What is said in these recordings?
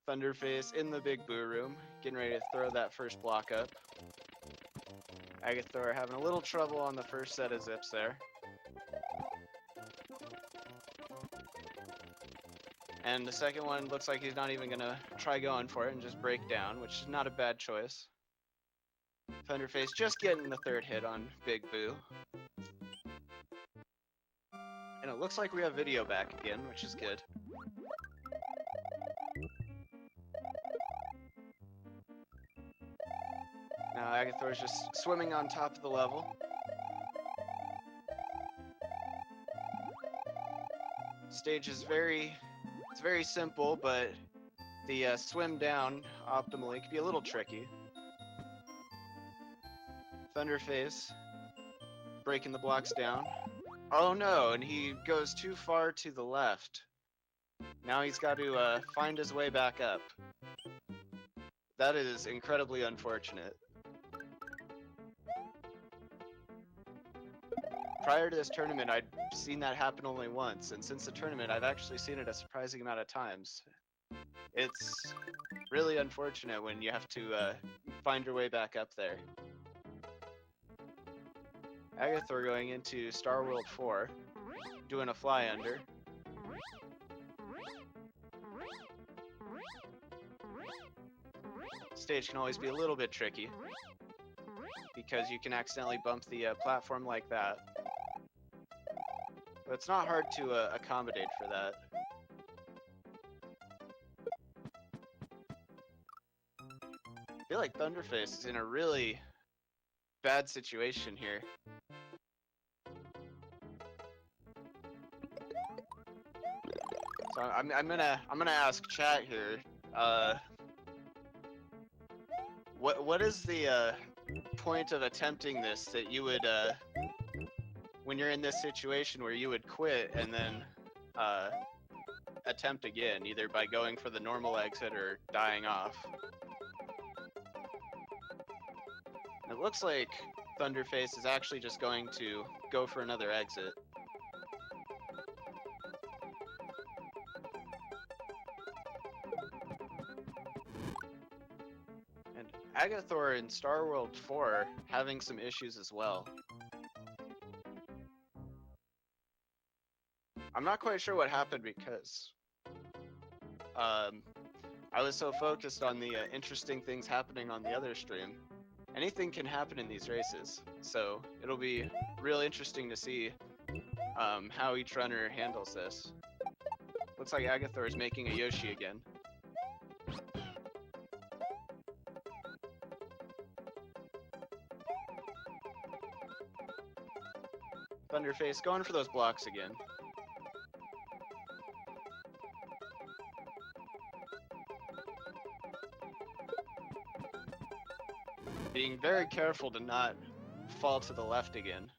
Thunderface in the Big Boo room, getting ready to throw that first block up. Agathor having a little trouble on the first set of zips there. And the second one looks like he's not even going to try going for it and just break down, which is not a bad choice. Thunderface just getting the third hit on Big Boo. And it looks like we have video back again, which is good. Now Agathor's just swimming on top of the level. Stage is very simple, but the swim down optimally can be a little tricky. Thunderface breaking the blocks down. Oh no, and he goes too far to the left. Now he's got to find his way back up. That is incredibly unfortunate. Prior to this tournament, I'd seen that happen only once, and since the tournament, I've actually seen it a surprising amount of times. It's really unfortunate when you have to find your way back up there. Agathor going into Star World 4, doing a fly under. Stage can always be a little bit tricky, because you can accidentally bump the platform like that. But it's not hard to accommodate for that. I feel like Thunderface is in a really bad situation here. So I'm gonna ask chat here. What is the point of attempting this that you would when you're in this situation where you would quit and then attempt again, either by going for the normal exit or dying off? It looks like Thunderface is actually just going to go for another exit. And Agathor in Star World 4 having some issues as well. I'm not quite sure what happened because I was so focused on the interesting things happening on the other stream. Anything can happen in these races, so it'll be real interesting to see how each runner handles this. Looks like Agathor is making a Yoshi again. Thunderface going for those blocks again. Being very careful to not fall to the left again.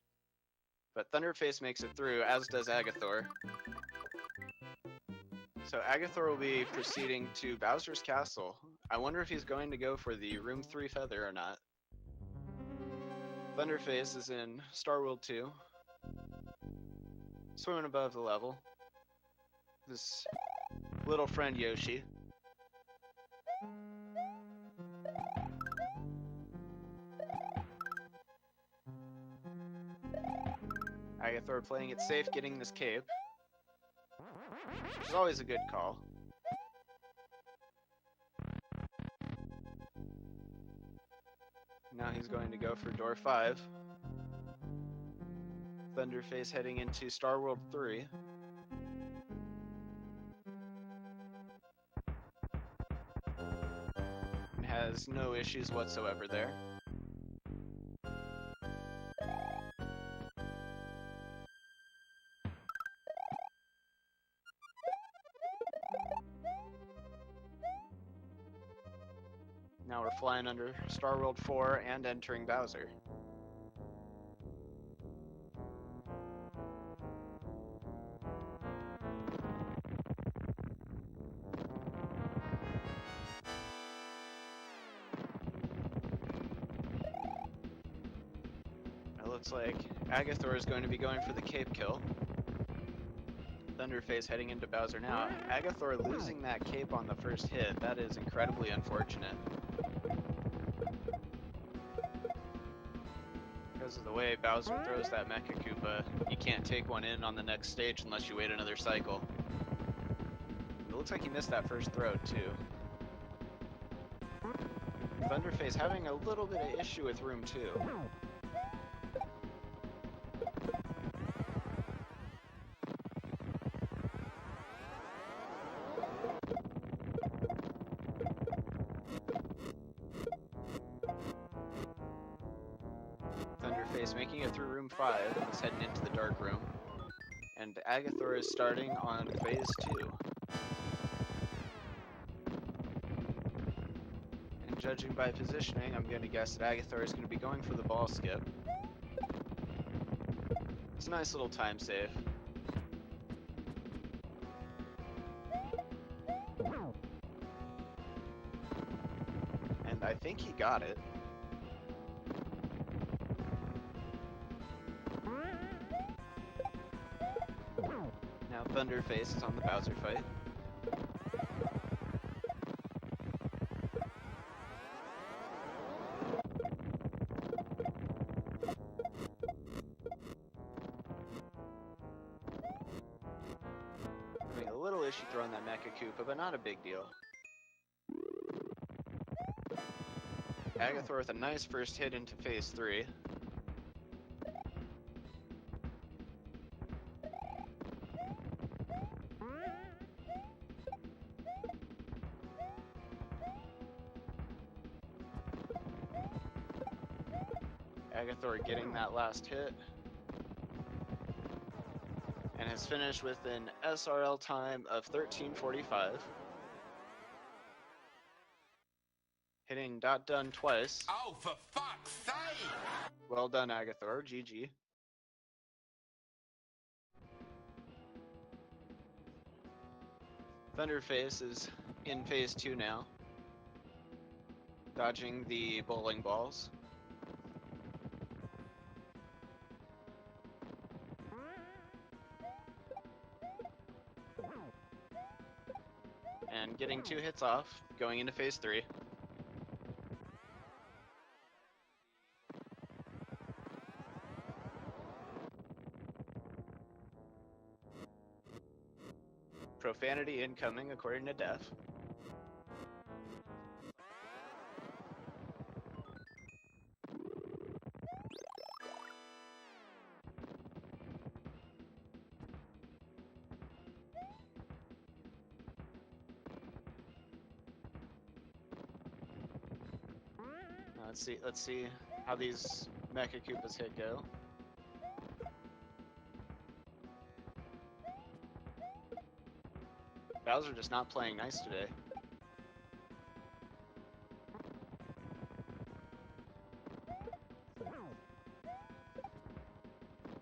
But Thunderface makes it through, as does Agathor. So Agathor will be proceeding to Bowser's Castle. I wonder if he's going to go for the Room 3 feather or not. Thunderface is in Star World 2. Swimming above the level. This little friend Yoshi. Agathor playing it safe, getting this cape. Which is always a good call. Now he's going to go for door 5. Thunderface heading into Star World 3. And has no issues whatsoever there. Now we're flying under Star World 4 and entering Bowser. It looks like Agathor is going to be going for the cape kill. Thunderface heading into Bowser now. Agathor losing that cape on the first hit. That is incredibly unfortunate. Because of the way Bowser throws that Mecha Koopa, you can't take one in on the next stage unless you wait another cycle. It looks like he missed that first throw too. Thunderface having a little bit of issue with room 2. Thunderface making it through room 5, is heading into the dark room. And Agathor is starting on phase 2. And judging by positioning, I'm going to guess that Agathor is going to be going for the ball skip. It's a nice little time save. And I think he got it. Now Thunderface is on the Bowser fight. Having a little issue throwing that Mecha Koopa, but not a big deal. Agathor with a nice first hit into phase 3. Agathor getting that last hit. And has finished with an SRL time of 13:45. Hitting dot done twice. Oh, for fuck's sake! Well done, Agathor. GG. Thunderface is in phase 2 now. Dodging the bowling balls. And getting 2 hits off, going into phase 3. Profanity incoming, according to Deph. Let's see how these Mecha Koopas hit go. Bowser just not playing nice today.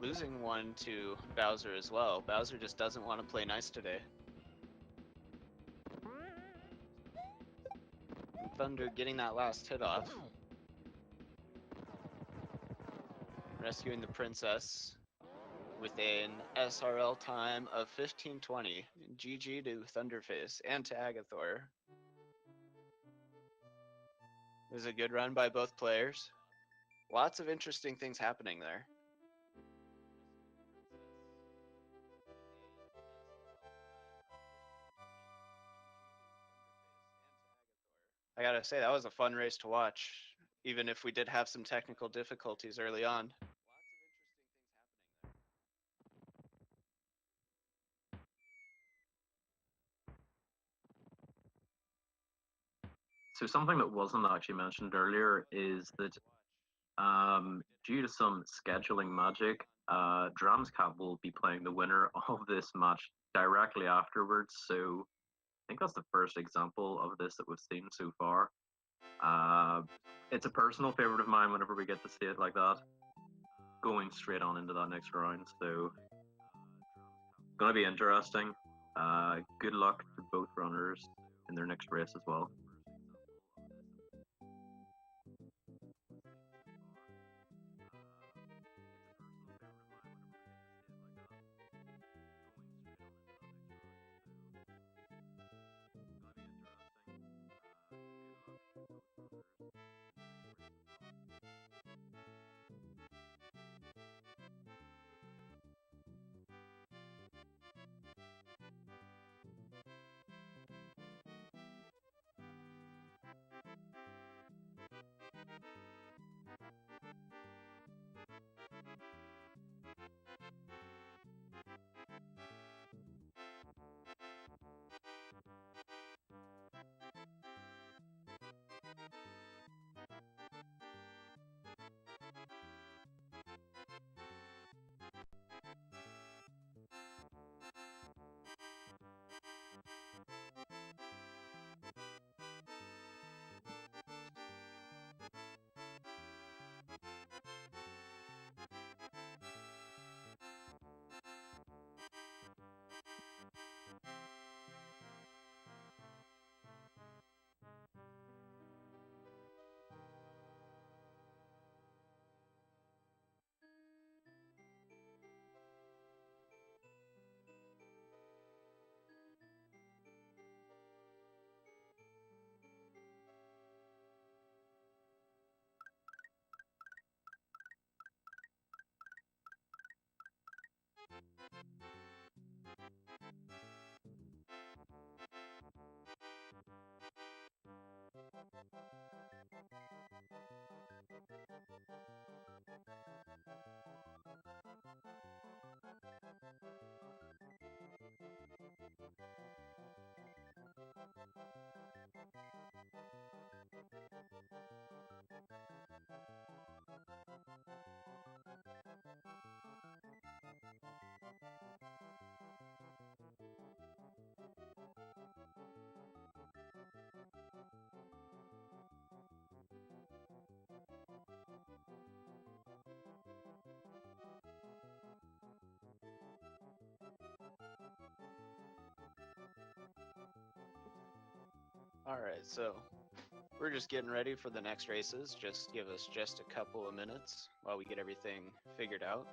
Losing one to Bowser as well. Bowser just doesn't want to play nice today. And Thunder getting that last hit off. Rescuing the princess with an SRL time of 15:20. GG to Thunderface and to Agathor. It was a good run by both players. Lots of interesting things happening there. I gotta say, that was a fun race to watch, even if we did have some technical difficulties early on. So something that wasn't actually mentioned earlier is that due to some scheduling magic, Dramscat will be playing the winner of this match directly afterwards. So I think that's the first example of this that we've seen so far. It's a personal favorite of mine whenever we get to see it like that, going straight on into that next round. So gonna be interesting. Good luck to both runners in their next race as well. Alright, so we're just getting ready for the next races. Just give us just a couple of minutes while we get everything figured out.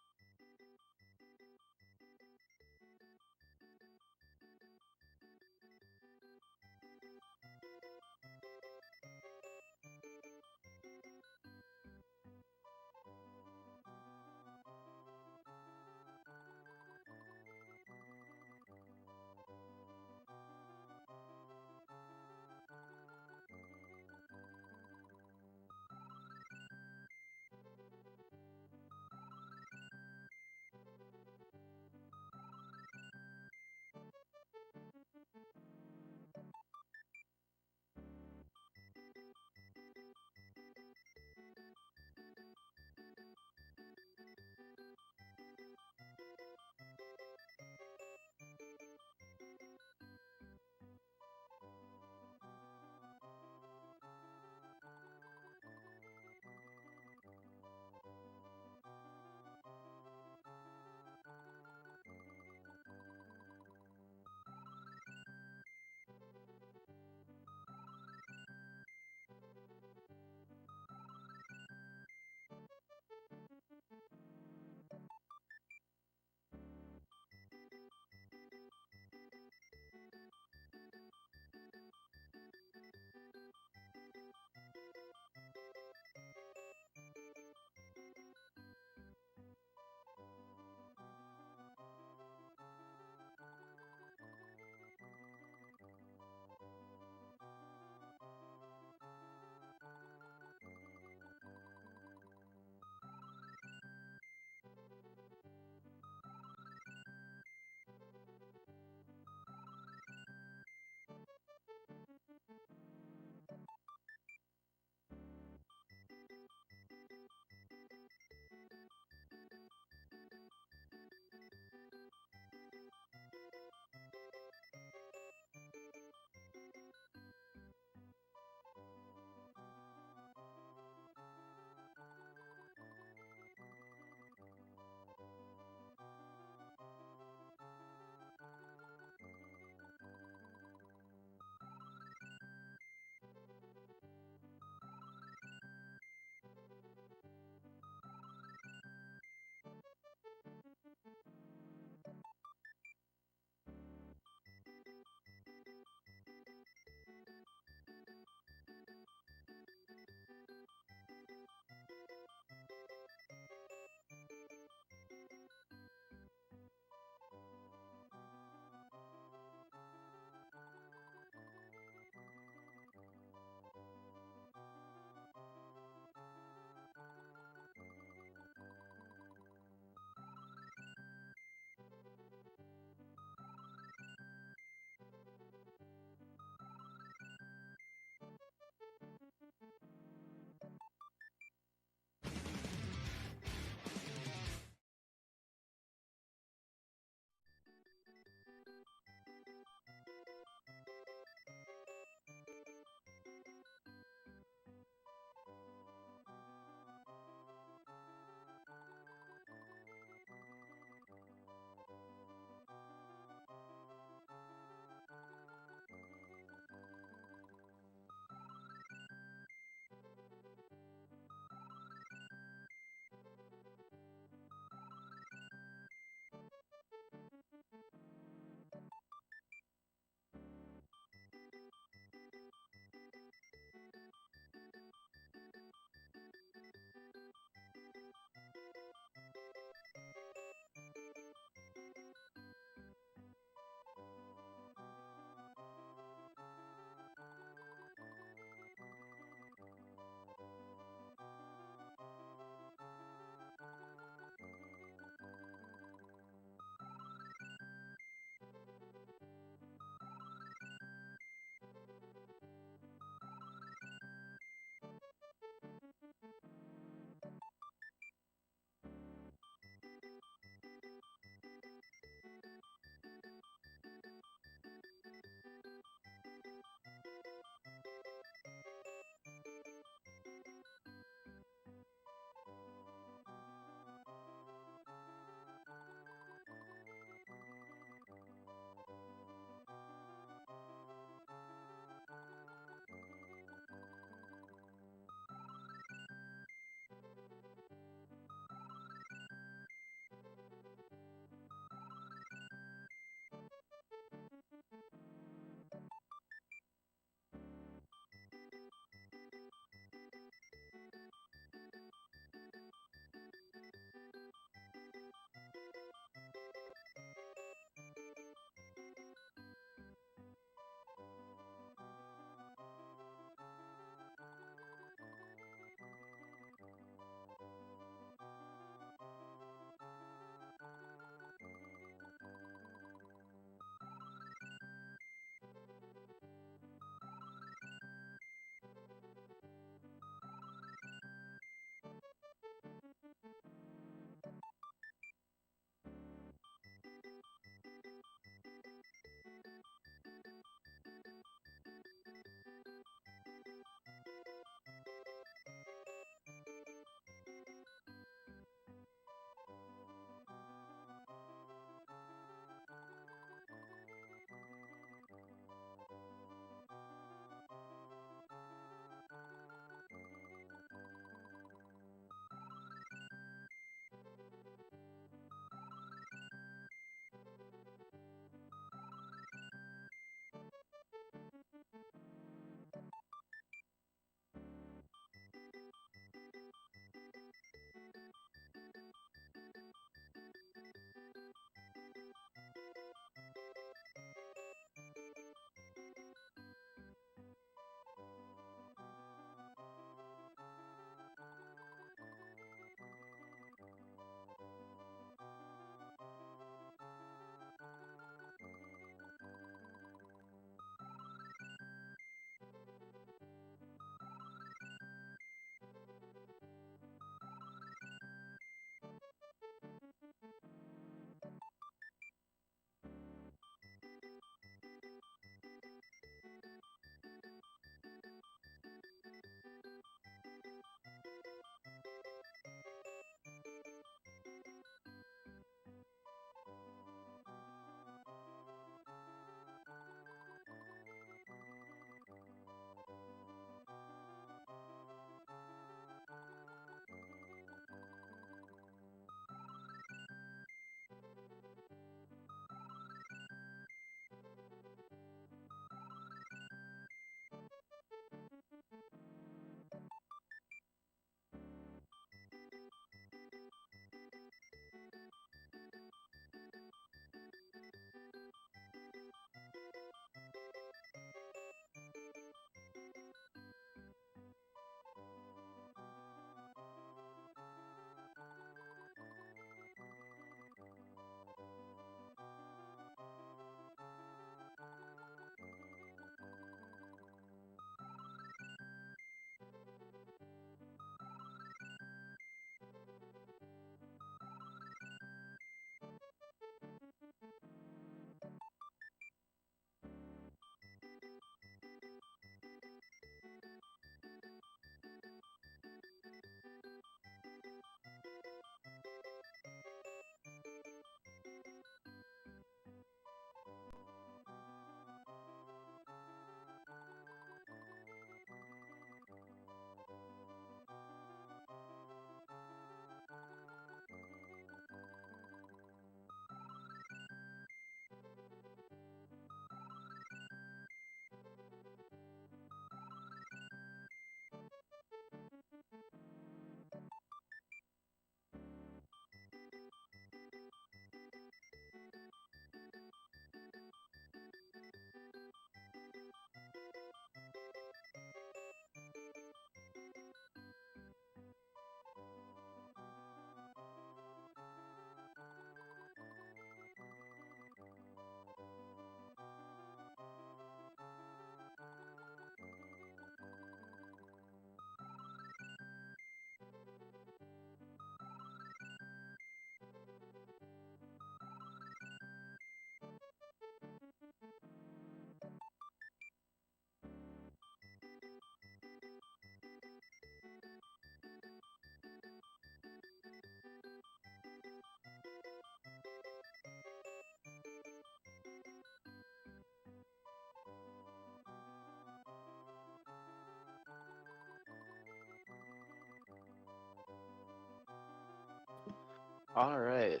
All right.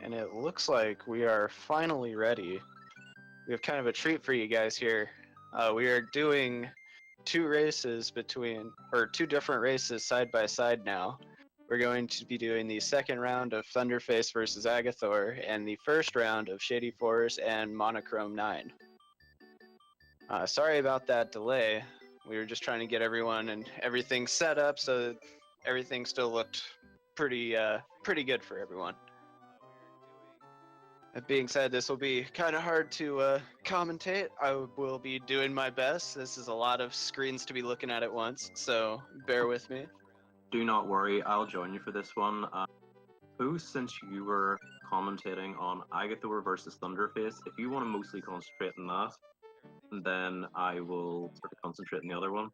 And it looks like we are finally ready. We have kind of a treat for you guys here. We are doing two different races side by side now. We're going to be doing the second round of Thunderface versus Agathor and the first round of Shadyforce and Monochrome 9. Sorry about that delay. We were just trying to get everyone and everything set up so that everything still looked pretty good for everyone. That being said, this will be kind of hard to commentate. I will be doing my best. This is a lot of screens to be looking at once, so bear with me. Do not worry, I'll join you for this one. Pooh, since you were commentating on Agathor versus Thunderface, if you want to mostly concentrate on that, then I will sort of concentrate on the other one.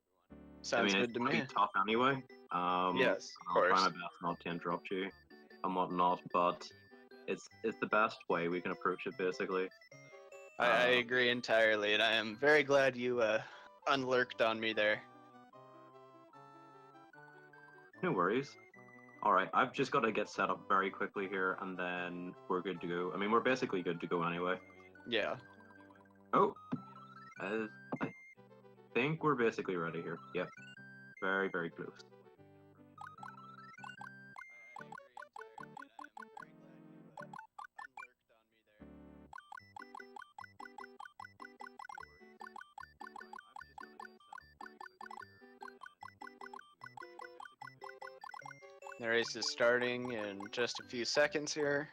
Sounds good to me. It's pretty tough anyway. Yes, of I'll course. try my best not to interrupt you and whatnot, but it's the best way we can approach it, basically. I agree entirely, and I am very glad you unlurked on me there. No worries. Alright, I've just got to get set up very quickly here, and then we're good to go. I mean, we're basically good to go anyway. Yeah. Oh! I think we're basically ready here. Yep. Very, very close. The race is starting in just a few seconds here.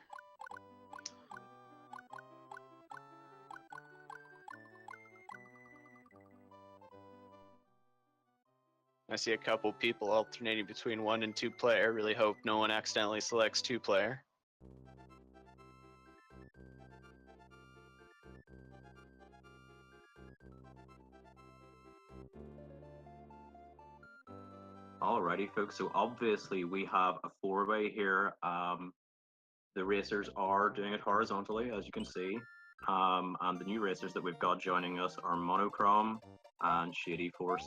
I see a couple people alternating between 1 and 2 player. Really hope no one accidentally selects 2 player. Alrighty, folks. So obviously we have a 4-way here. The racers are doing it horizontally, as you can see. And the new racers that we've got joining us are Monochrome and Shadyforce.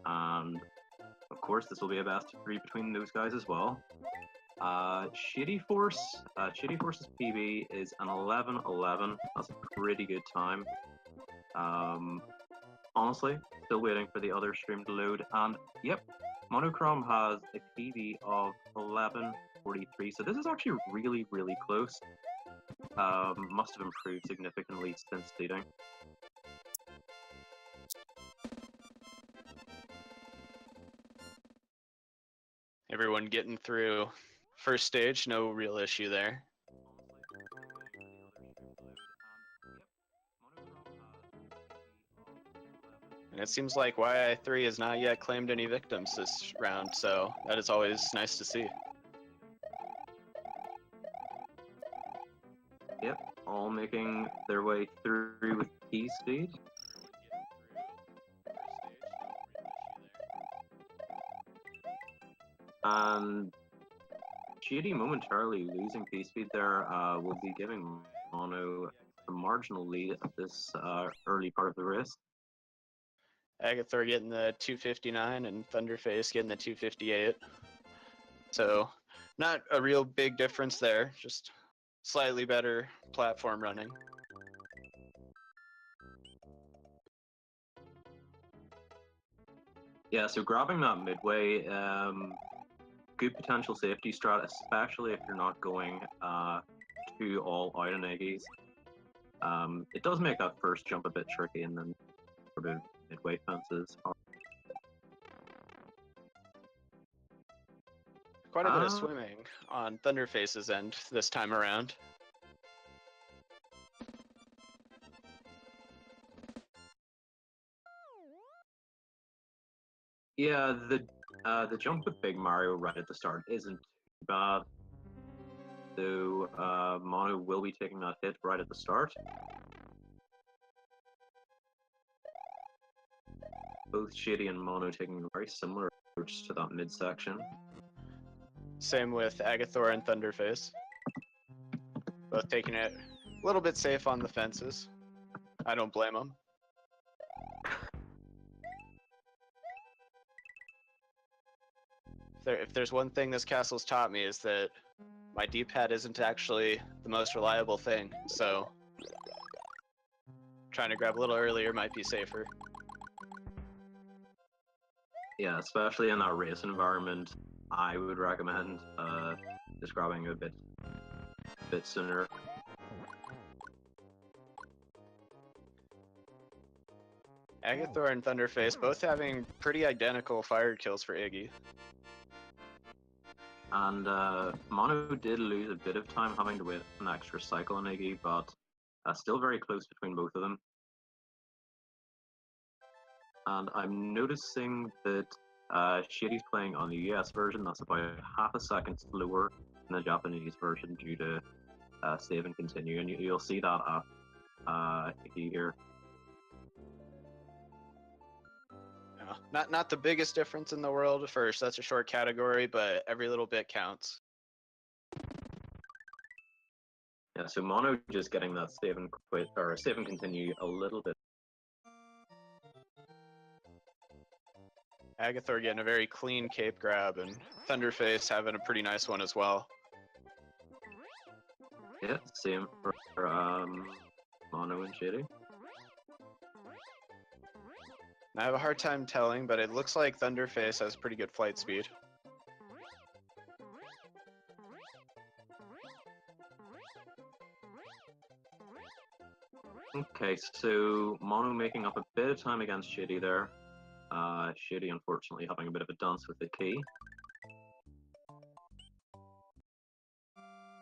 And of course, this will be a best of 3 between those guys as well. Shadyforce's PB is an 11:11. That's a pretty good time. Honestly, still waiting for the other stream to load. And yep, Monochrome has a PB of 11:43. So this is actually really, really close. Must have improved significantly since seeding. Everyone getting through first stage, no real issue there. And it seems like YI3 has not yet claimed any victims this round, so that is always nice to see. Yep, all making their way through with key speed. And Shady momentarily losing P speed there will be giving Mono a marginal lead at this early part of the race. Agathor getting the 259 and Thunderface getting the 258. So not a real big difference there, just slightly better platform running. Yeah, so grabbing that midway, good potential safety strat, especially if you're not going to all out on eggies. It does make that first jump a bit tricky, and then sort of midway fences are... Quite a bit of swimming on Thunderface's end this time around. Yeah, the jump with Big Mario right at the start isn't too bad. Though Mono will be taking that hit right at the start. Both Shady and Mono taking a very similar approach to that midsection. Same with Agathor and Thunderface. Both taking it a little bit safe on the fences. I don't blame them. If there's one thing this castle's taught me is that my D-pad isn't actually the most reliable thing, so trying to grab a little earlier might be safer. Yeah, especially in that race environment, I would recommend just grabbing a bit sooner. Agathor and Thunderface both having pretty identical fire kills for Iggy. And Mono did lose a bit of time having to wait an extra cycle on Iggy, but still very close between both of them. And I'm noticing that Shady's playing on the US version. That's about half a second slower than the Japanese version due to save and continue, and you'll see that here. Not the biggest difference in the world for such a short category, but every little bit counts. Yeah, so Mono just getting that save and quit or save and continue a little bit. Agathor getting a very clean cape grab, and Thunderface having a pretty nice one as well. Yeah, same for Mono and Shady. I have a hard time telling, but it looks like Thunderface has pretty good flight speed. Okay, so Mono making up a bit of time against Shady there. Shady unfortunately having a bit of a dance with the key.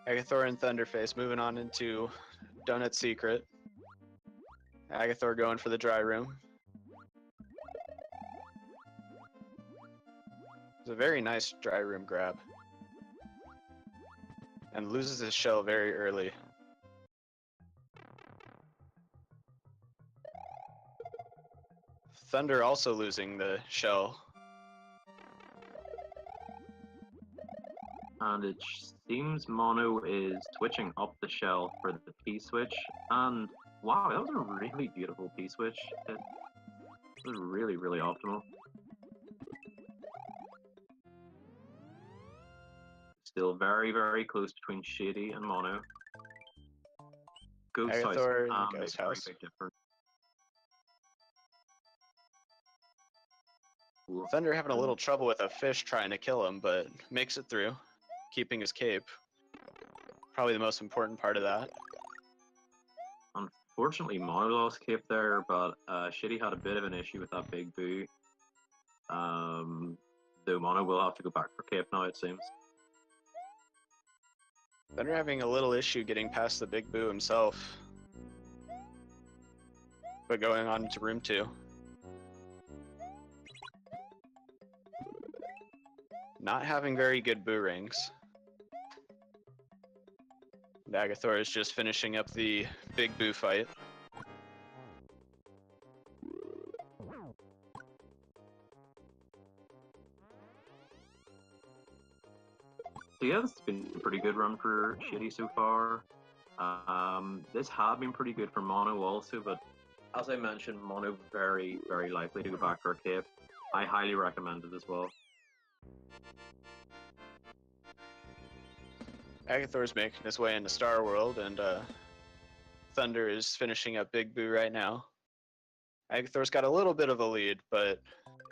Agathor and Thunderface moving on into Donut Secret. Agathor going for the dry room. It's a very nice dry room grab. And loses his shell very early. Thunder also losing the shell. And it seems Mono is switching up the shell for the P-switch. And wow, that was a really beautiful P-switch. It was really, really optimal. Still very, very close between Shady and Mono. Ghost House Agathor makes Ghost a very House. big difference. Thunder having a little trouble with a fish trying to kill him, but makes it through, keeping his cape. Probably the most important part of that. Unfortunately, Mono lost cape there, but Shady had a bit of an issue with that big boo. Though Mono will have to go back for cape now, it seems. Thunder having a little issue getting past the big boo himself. But going on to room 2. Not having very good boo rings. Agathor is just finishing up the big boo fight. So yeah, this has been a pretty good run for Shady so far. This had been pretty good for Mono also, but as I mentioned, Mono very, very likely to go back for a cape. I highly recommend it as well. Agathor's making his way into Star World, and Thunder is finishing up Big Boo right now. Agathor's got a little bit of a lead, but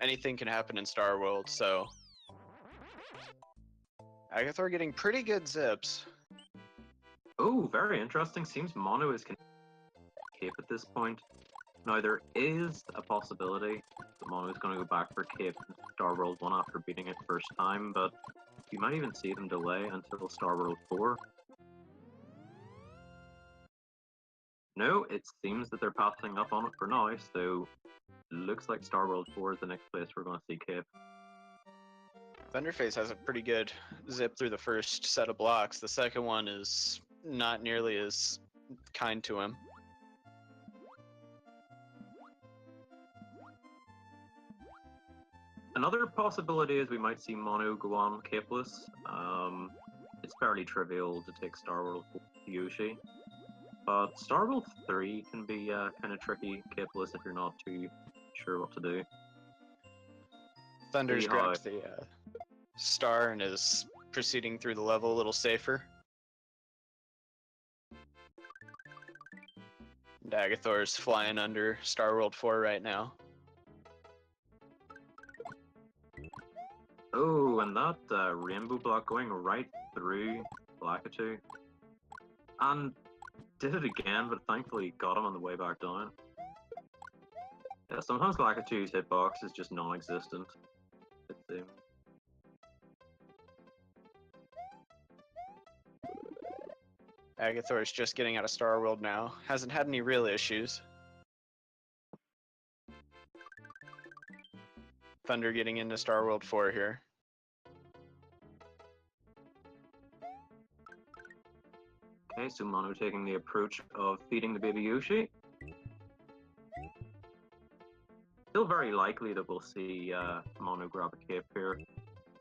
anything can happen in Star World, so Agathor getting pretty good zips. Oh, very interesting. Seems Mono is cape at this point. Now there is a possibility that Mono is going to go back for cape in Star World 1 after beating it first time, but you might even see them delay until Star World 4. No, it seems that they're passing up on it for now, so looks like Star World 4 is the next place we're going to see cape. Thunderface has a pretty good zip through the first set of blocks. The second one is not nearly as kind to him. Another possibility is we might see Mono go on capeless. It's fairly trivial to take Star World Yoshi, but Star World 3 can be kind of tricky capeless if you're not too sure what to do. Thunder's grabbed the star and is proceeding through the level a little safer. And Agathor's flying under Star World 4 right now. Oh, and that rainbow block going right through Blackatu. And did it again, but thankfully got him on the way back down. Yeah, sometimes Blackatu's hitbox is just non-existent. It seems. Agathor's just getting out of Star World now. Hasn't had any real issues. Thunder getting into Star World 4 here. Okay, so Mono taking the approach of feeding the baby Yoshi. Still very likely that we'll see Mono grab a cape here.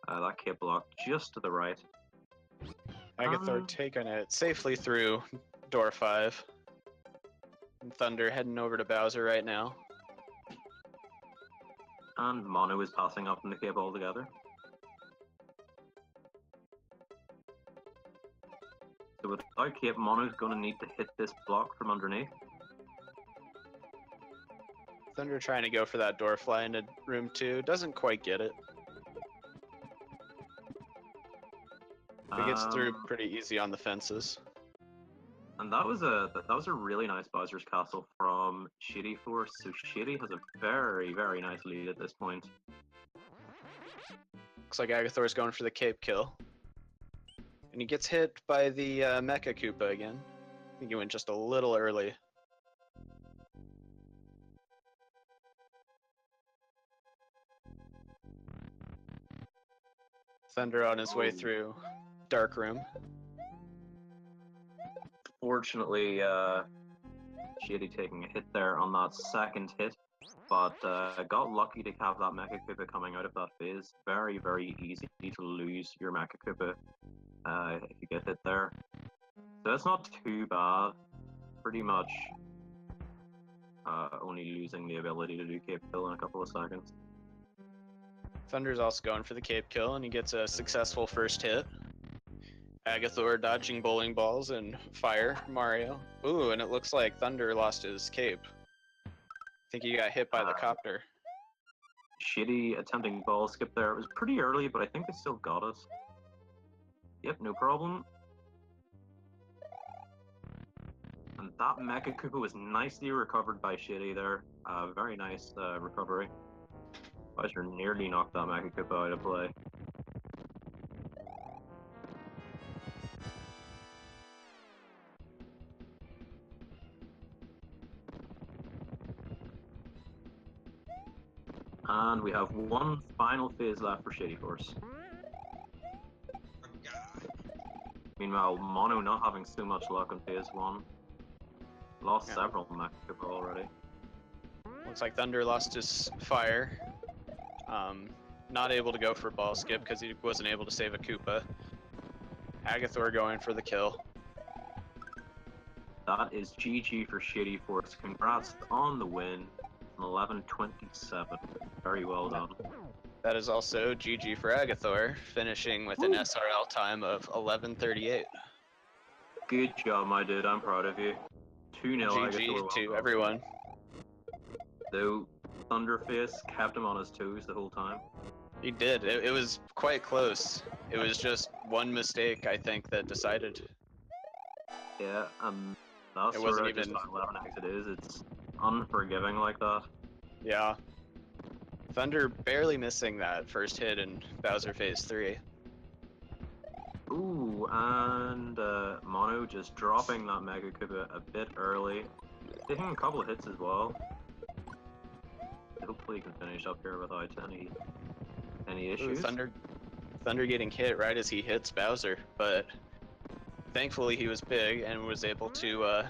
That cape block just to the right. Agathor taking it safely through door 5. And Thunder heading over to Bowser right now. And Mono is passing up in the cape altogether. So without cape, Mono's going to need to hit this block from underneath. Thunder trying to go for that door fly into room 2. Doesn't quite get it. He gets through pretty easy on the fences. And that was a really nice Bowser's Castle from Shadyforce. So Shady has a very, very nice lead at this point. Looks like Agathor's going for the cape kill. And he gets hit by the Mecha Koopa again. I think he went just a little early. Thunder on his way through Dark Room. Fortunately, Shady taking a hit there on that second hit, but got lucky to have that Mecha Koopa coming out of that phase. Very, very easy to lose your Mecha Koopa if you get hit there. So that's not too bad. Pretty much only losing the ability to do cape kill in a couple of seconds. Thunder's also going for the cape kill, and he gets a successful first hit. Agathor dodging bowling balls and fire Mario. Ooh, and it looks like Thunder lost his cape. I think he got hit by the copter. Shitty attempting ball skip there. It was pretty early, but I think they still got us. Yep, no problem. And that Mecha Koopa was nicely recovered by Shitty there. Very nice recovery. Bowser nearly knocked that Mecha Koopa out of play. And we have one final phase left for Shadyforce. Meanwhile, Mono not having so much luck on phase 1. Lost several Mecha Koopa already. Looks like Thunder lost his fire. Not able to go for ball skip because he wasn't able to save a Koopa. Agathor going for the kill. That is GG for Shadyforce. Congrats on the win. 11:27. Very well done. That is also GG for Agathor, finishing with an SRL time of 11:38. Good job, my dude. I'm proud of you. 2-0 GG to everyone. Though Thunderface kept him on his toes the whole time. He did. It was quite close. It was just one mistake, I think, that decided. Yeah, that's sort of just how 11x it is. It's unforgiving like that. Yeah. Thunder barely missing that first hit in Bowser Phase 3. Ooh, and Mono just dropping that Mega Koopa a bit early. Taking a couple of hits as well. Hopefully he can finish up here without any issues. Ooh, Thunder getting hit right as he hits Bowser, but thankfully he was big and was able to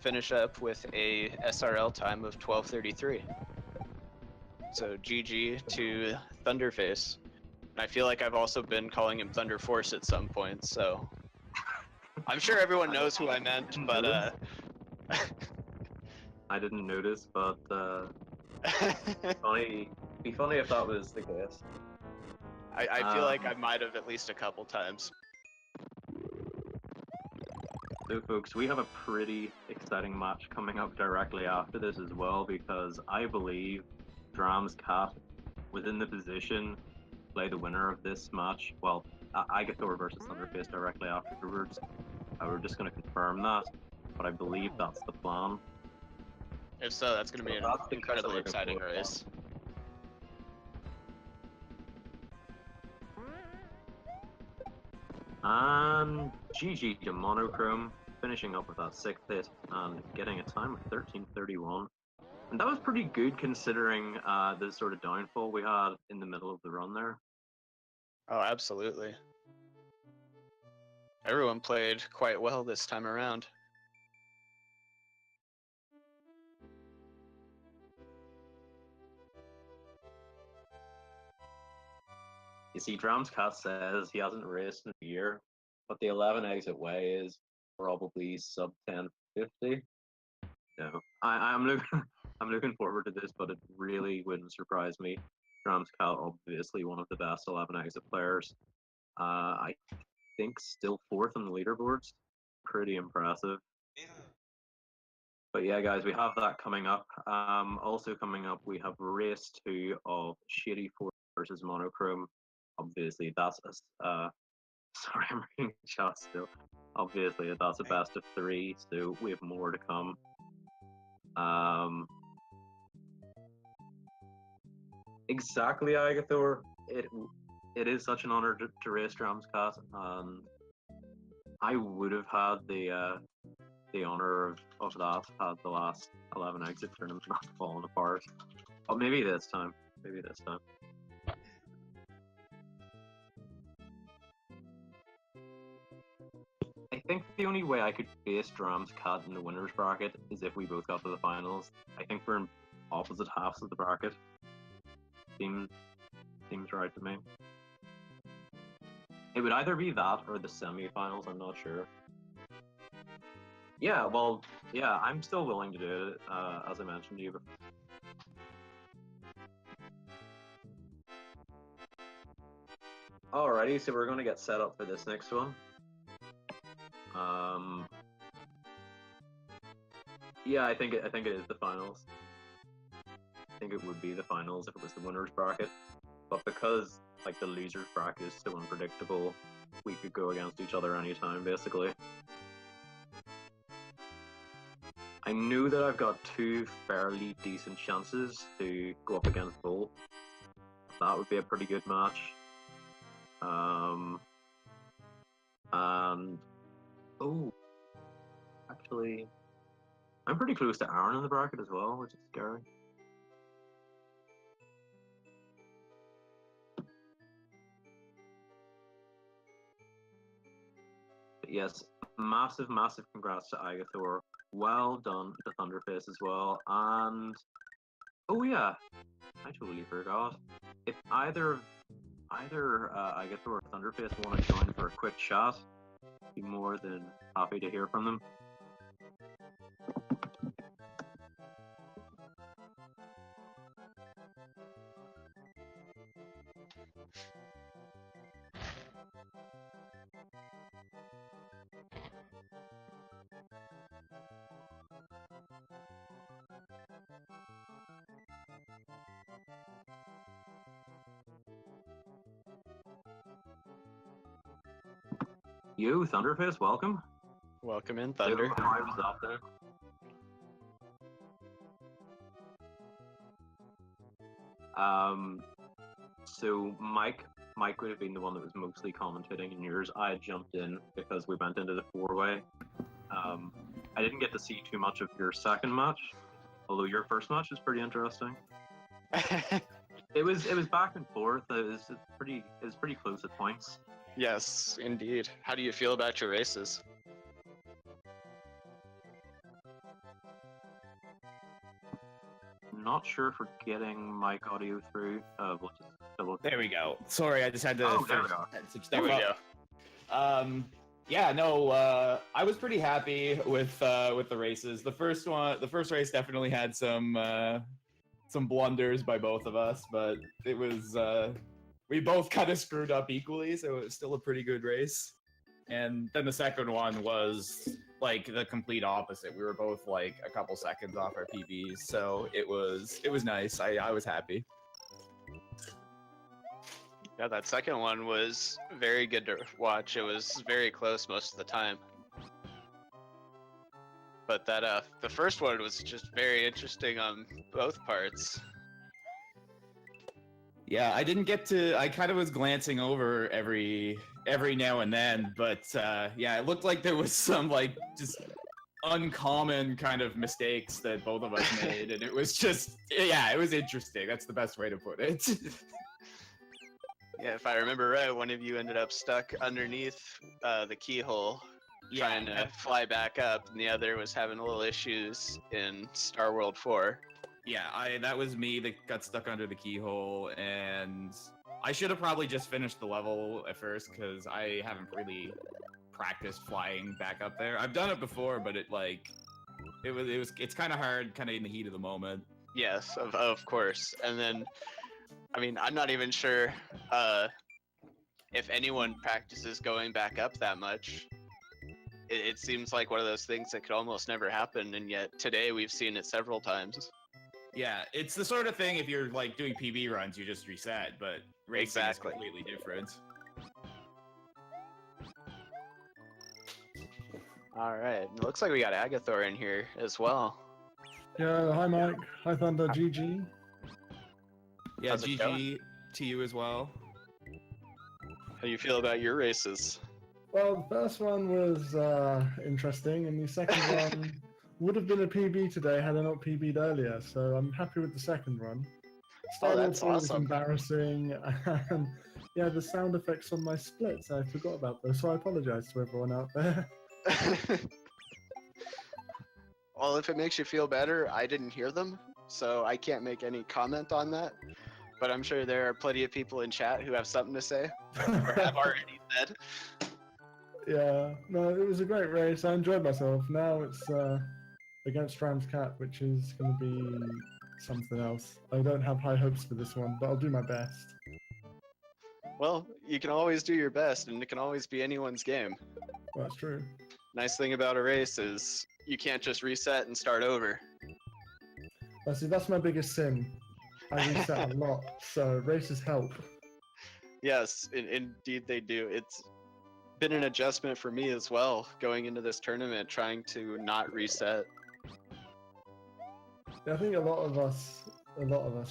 finish up with a SRL time of 12:33. So GG to Thunderface. And I feel like I've also been calling him Thunder Force at some point, so I'm sure everyone knows who I meant, but I didn't notice, but be funny if that was the case. I feel like I might have at least a couple times. So folks, we have a pretty exciting match coming up directly after this as well, because I believe Dram's Cat was in the position to play the winner of this match. Well, Agathor versus Thunderface directly afterwards. We're just going to confirm that, but I believe that's the plan. If so, that's going to be an incredibly exciting race. And GG to Monochrome, finishing up with that 6th hit and getting a time of 13:31. And that was pretty good considering the sort of downfall we had in the middle of the run there. Oh, absolutely. Everyone played quite well this time around. You see, Dram's Cat says he hasn't raced in a year, but the 11 exit way is probably sub 10:50. No, I'm looking forward to this, but it really wouldn't surprise me. Dram's Cat, obviously one of the best 11 exit players. I think still 4th on the leaderboards. Pretty impressive. But yeah, guys, we have that coming up. Also coming up, we have race 2 of shadyforce versus Monochrome. Obviously, that's a sorry, I'm reading chat still. Obviously, that's a best of 3, so we have more to come. Exactly, Agathor. It is such an honor to race Dram's Cat, and I would have had the honor of that had the last 11 exit tournaments not fallen apart. But maybe this time. Maybe this time. I think the only way I could face Dram's Cat in the winner's bracket is if we both got to the finals. I think we're in opposite halves of the bracket. Seems right to me. It would either be that or the semi-finals, I'm not sure. Yeah, well, yeah, I'm still willing to do it, as I mentioned to you before. Alrighty, so we're going to get set up for this next one. Yeah, I think it is the finals. I think it would be the finals if it was the winner's bracket. But because like the loser's bracket is so unpredictable, we could go against each other anytime, basically. I know that I've got 2 fairly decent chances to go up against Volpey. That would be a pretty good match. And oh, actually, I'm pretty close to Aaron in the bracket as well, which is scary. But yes, massive congrats to Agathor. Well done to Thunderface as well. And oh yeah, I totally forgot. If either Agathor or Thunderface want to join for a quick chat, I'd be more than happy to hear from them. Yo, Thunderface, welcome. Welcome in, Thunder. Yo, how was that there? So Mike would have been the one that was mostly commentating in yours. I jumped in because we went into the 4-way. I didn't get to see too much of your second match, although your first match was pretty interesting. It was back and forth. It was pretty close at points. Yes, indeed. How do you feel about your races? Not sure if we're getting mic audio through. We'll just double. There we go. Sorry, I just had to. Oh, there we go. There we go. Yeah, no, I was pretty happy with the races. The first race definitely had some blunders by both of us, but it was we both kind of screwed up equally, so it was still a pretty good race. And then the second one was like the complete opposite. We were both like a couple seconds off our PBs, so it was nice. I was happy. Yeah, that second one was very good to watch. It was very close most of the time. But that the first one was just very interesting on both parts. Yeah, I didn't get to. I kind of was glancing over every now and then, but yeah, it looked like there was some like just uncommon kind of mistakes that both of us made, and it was just it was interesting. That's the best way to put it. Yeah, if I remember right, one of you ended up stuck underneath the keyhole trying to fly back up, and the other was having a little issues in Star World 4. Yeah, that was me that got stuck under the keyhole, and I should have probably just finished the level at first because I haven't really practiced flying back up there. I've done it before, but it's kind of hard, kind of in the heat of the moment. Yes, of course. And then, I mean, I'm not even sure if anyone practices going back up that much. It seems like one of those things that could almost never happen, and yet today we've seen it several times. Yeah, it's the sort of thing, if you're like doing PB runs, you just reset, but racing is completely different. All right, it looks like we got Agathor in here as well. Yeah, hi Mike, hi Thunder, GG. Yeah, How's it GG going? to you as well. How do you feel about your races? Well, the first one was interesting, and the second one would have been a PB today had I not PB'd earlier, so I'm happy with the second run. Star Wars that's 4 was awesome. embarrassing, and yeah, the sound effects on my splits, I forgot about those, so I apologize to everyone out there. Well, if it makes you feel better, I didn't hear them, so I can't make any comment on that. But I'm sure there are plenty of people in chat who have something to say, or have already said. Yeah, no, it was a great race. I enjoyed myself. Now it's against Rams Cat, which is going to be something else. I don't have high hopes for this one, but I'll do my best. Well, you can always do your best, and it can always be anyone's game. Well, that's true. Nice thing about a race is you can't just reset and start over. Well, see, that's my biggest sin. I reset a lot, so races help. Yes, indeed they do. It's been an adjustment for me as well, going into this tournament, trying to not reset. Yeah, I think a lot of us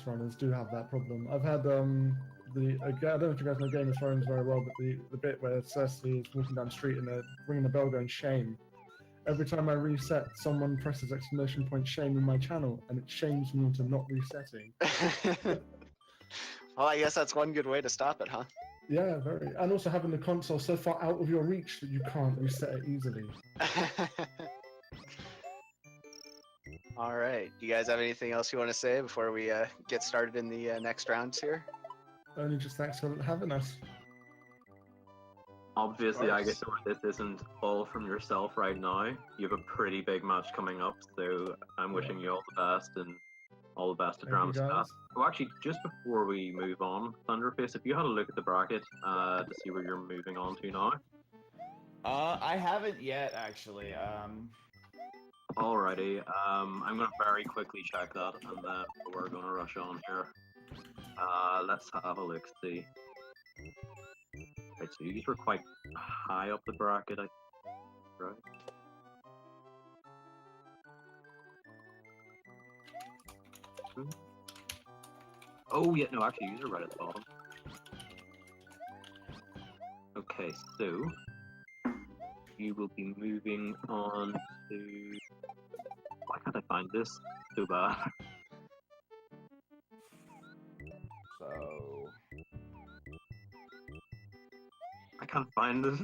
runners do have that problem. I've had I don't know if you guys know Game of Thrones very well, but the bit where Cersei is walking down the street and they're ringing the bell going shame. Every time I reset, someone presses exclamation point shame in my channel, and it shames me into not resetting. Well, I guess that's one good way to stop it, huh? Yeah, very. And also having the console so far out of your reach that you can't reset it easily. All right. Do you guys have anything else you want to say before we get started in the next rounds here? Only just thanks for having us. Obviously, I guess this isn't all from yourself right now. You have a pretty big match coming up, so I'm wishing you all the best and all the best to Thank you, Dramstat. guys. Well, actually, just before we move on, Thunderface, if you had a look at the bracket to see where you're moving on to now. I haven't yet, actually. Alrighty, I'm gonna very quickly check that, and then we're gonna rush on here. Let's have a look. See. Right, so these were quite high up the bracket, right? Oh yeah, no, actually, these are right at the bottom. Okay, so you will be moving on to. Why can't I find this? Too bad. So I can't find this.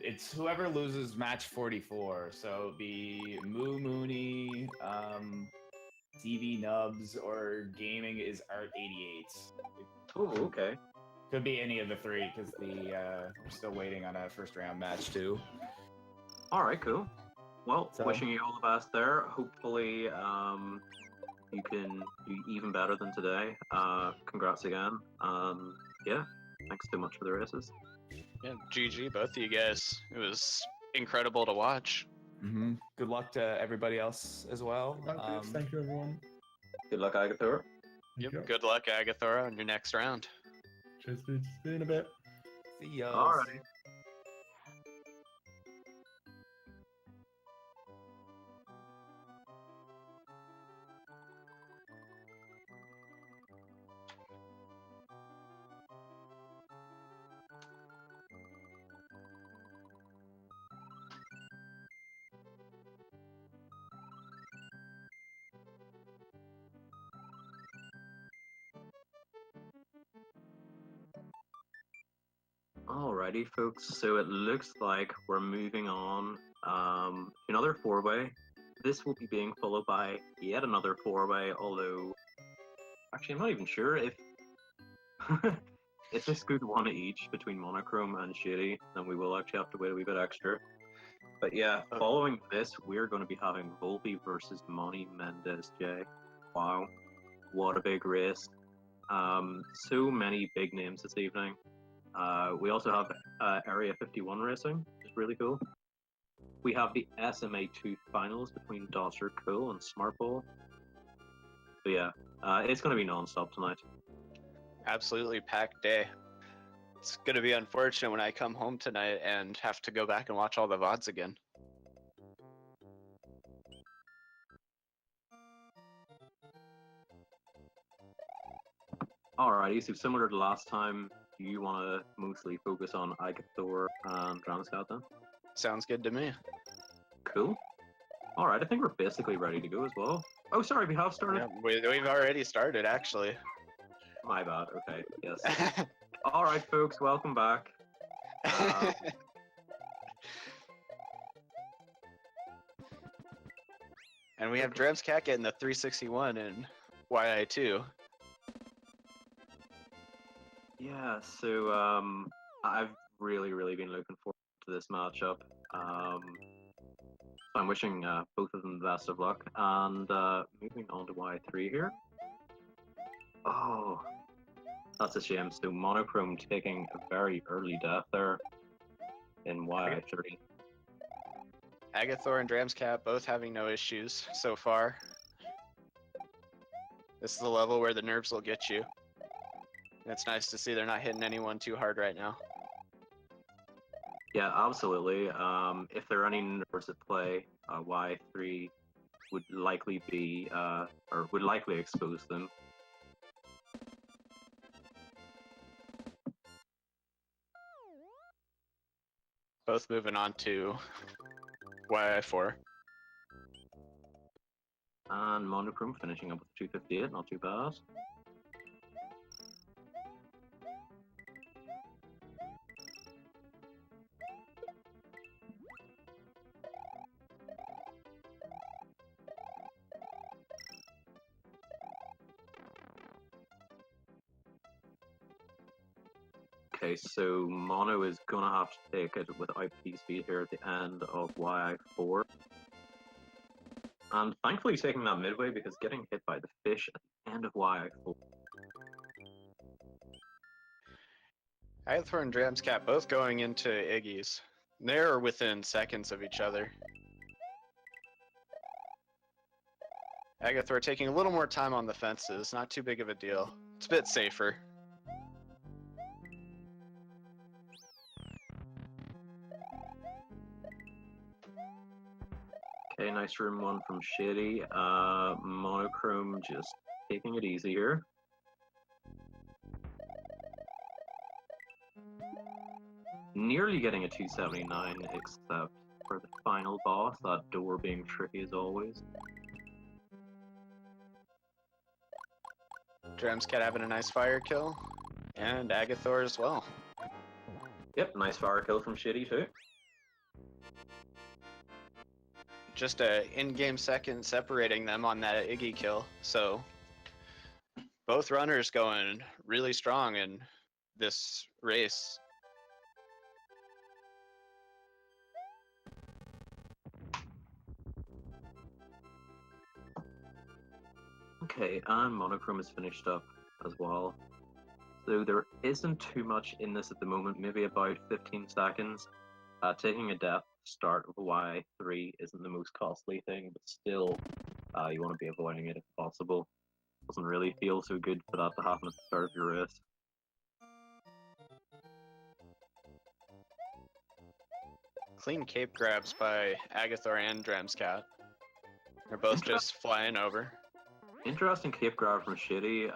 it's whoever loses match 44. So the Moo Mooney, TV Nubs, or Gaming is Art 88. Oh, okay. Could be any of the three because we're still waiting on a first round match too. All right, cool. Well, So- wishing you all the best there. Hopefully, you can do even better than today. Congrats again. Yeah, thanks so much for the races. Yeah, GG, both of you guys. It was incredible to watch. Good luck to everybody else as well. Thank you, everyone. Good luck, Agathor. Thank you. Good luck, Agathor, on your next round. Cheers, dudes. See you in a bit. See ya. Alrighty. Alrighty, folks. So it looks like we're moving on to another four-way. This will be being followed by yet another four-way, although actually I'm not even sure if if this goes one each between Monochrome and Shady, then we will actually have to wait a wee bit extra. But yeah, following this, we're going to be having Volpey versus monimendezj. Wow, what a big race! So many big names this evening. We also have Area 51 racing, which is really cool. We have the SMA2 finals between Dr. Cool and Smartball. So yeah, it's going to be non-stop tonight. Absolutely packed day. It's going to be unfortunate when I come home tonight and have to go back and watch all the VODs again. Alrighty, so similar to last time, you want to mostly focus on Agathor and Dramscat then? Sounds good to me. Cool. Alright, I think we're basically ready to go as well. Oh, sorry, we have started? Yeah, we've already started, actually. My bad, okay, yes. Alright, folks, welcome back. And we have Dramscat getting the 361 in YI2. Yeah, so I've really been looking forward to this matchup. So I'm wishing both of them the best of luck. And moving on to Y3 here. Oh, that's a shame. So Monochrome taking a very early death there in YI3. Agathor and Dramscat both having no issues so far. This is the level where the nerves will get you. It's nice to see they're not hitting anyone too hard right now. Yeah, absolutely. If there are any nerves at play, Y3 would likely be, or would likely expose them. Both moving on to YI4. And Monochrome finishing up with 258, not too bad. Okay, so Mono is gonna have to take it without P-Speed here at the end of YI4. And thankfully taking that midway because getting hit by the fish at the end of YI4. Agathor and Dramscat both going into Iggy's. They're within seconds of each other. Agathor taking a little more time on the fences, not too big of a deal. It's a bit safer. Okay, nice room one from Shady. Monochrome just taking it easy here. Nearly getting a 279, except for the final boss, that door being tricky as always. Dramscat having a nice fire kill, and Agathor as well. Yep, nice fire kill from Shady too. Just a in-game second separating them on that Iggy kill, so both runners going really strong in this race. Okay, and Monochrome is finished up as well. So there isn't too much in this at the moment, maybe about 15 seconds. Taking a death start of a Y3 isn't the most costly thing, but still, you want to be avoiding it if possible. Doesn't really feel so good for that to happen at the start of your race. Clean cape grabs by Agathor and Dramscat. They're both just flying over. Interesting cape grab from Shady.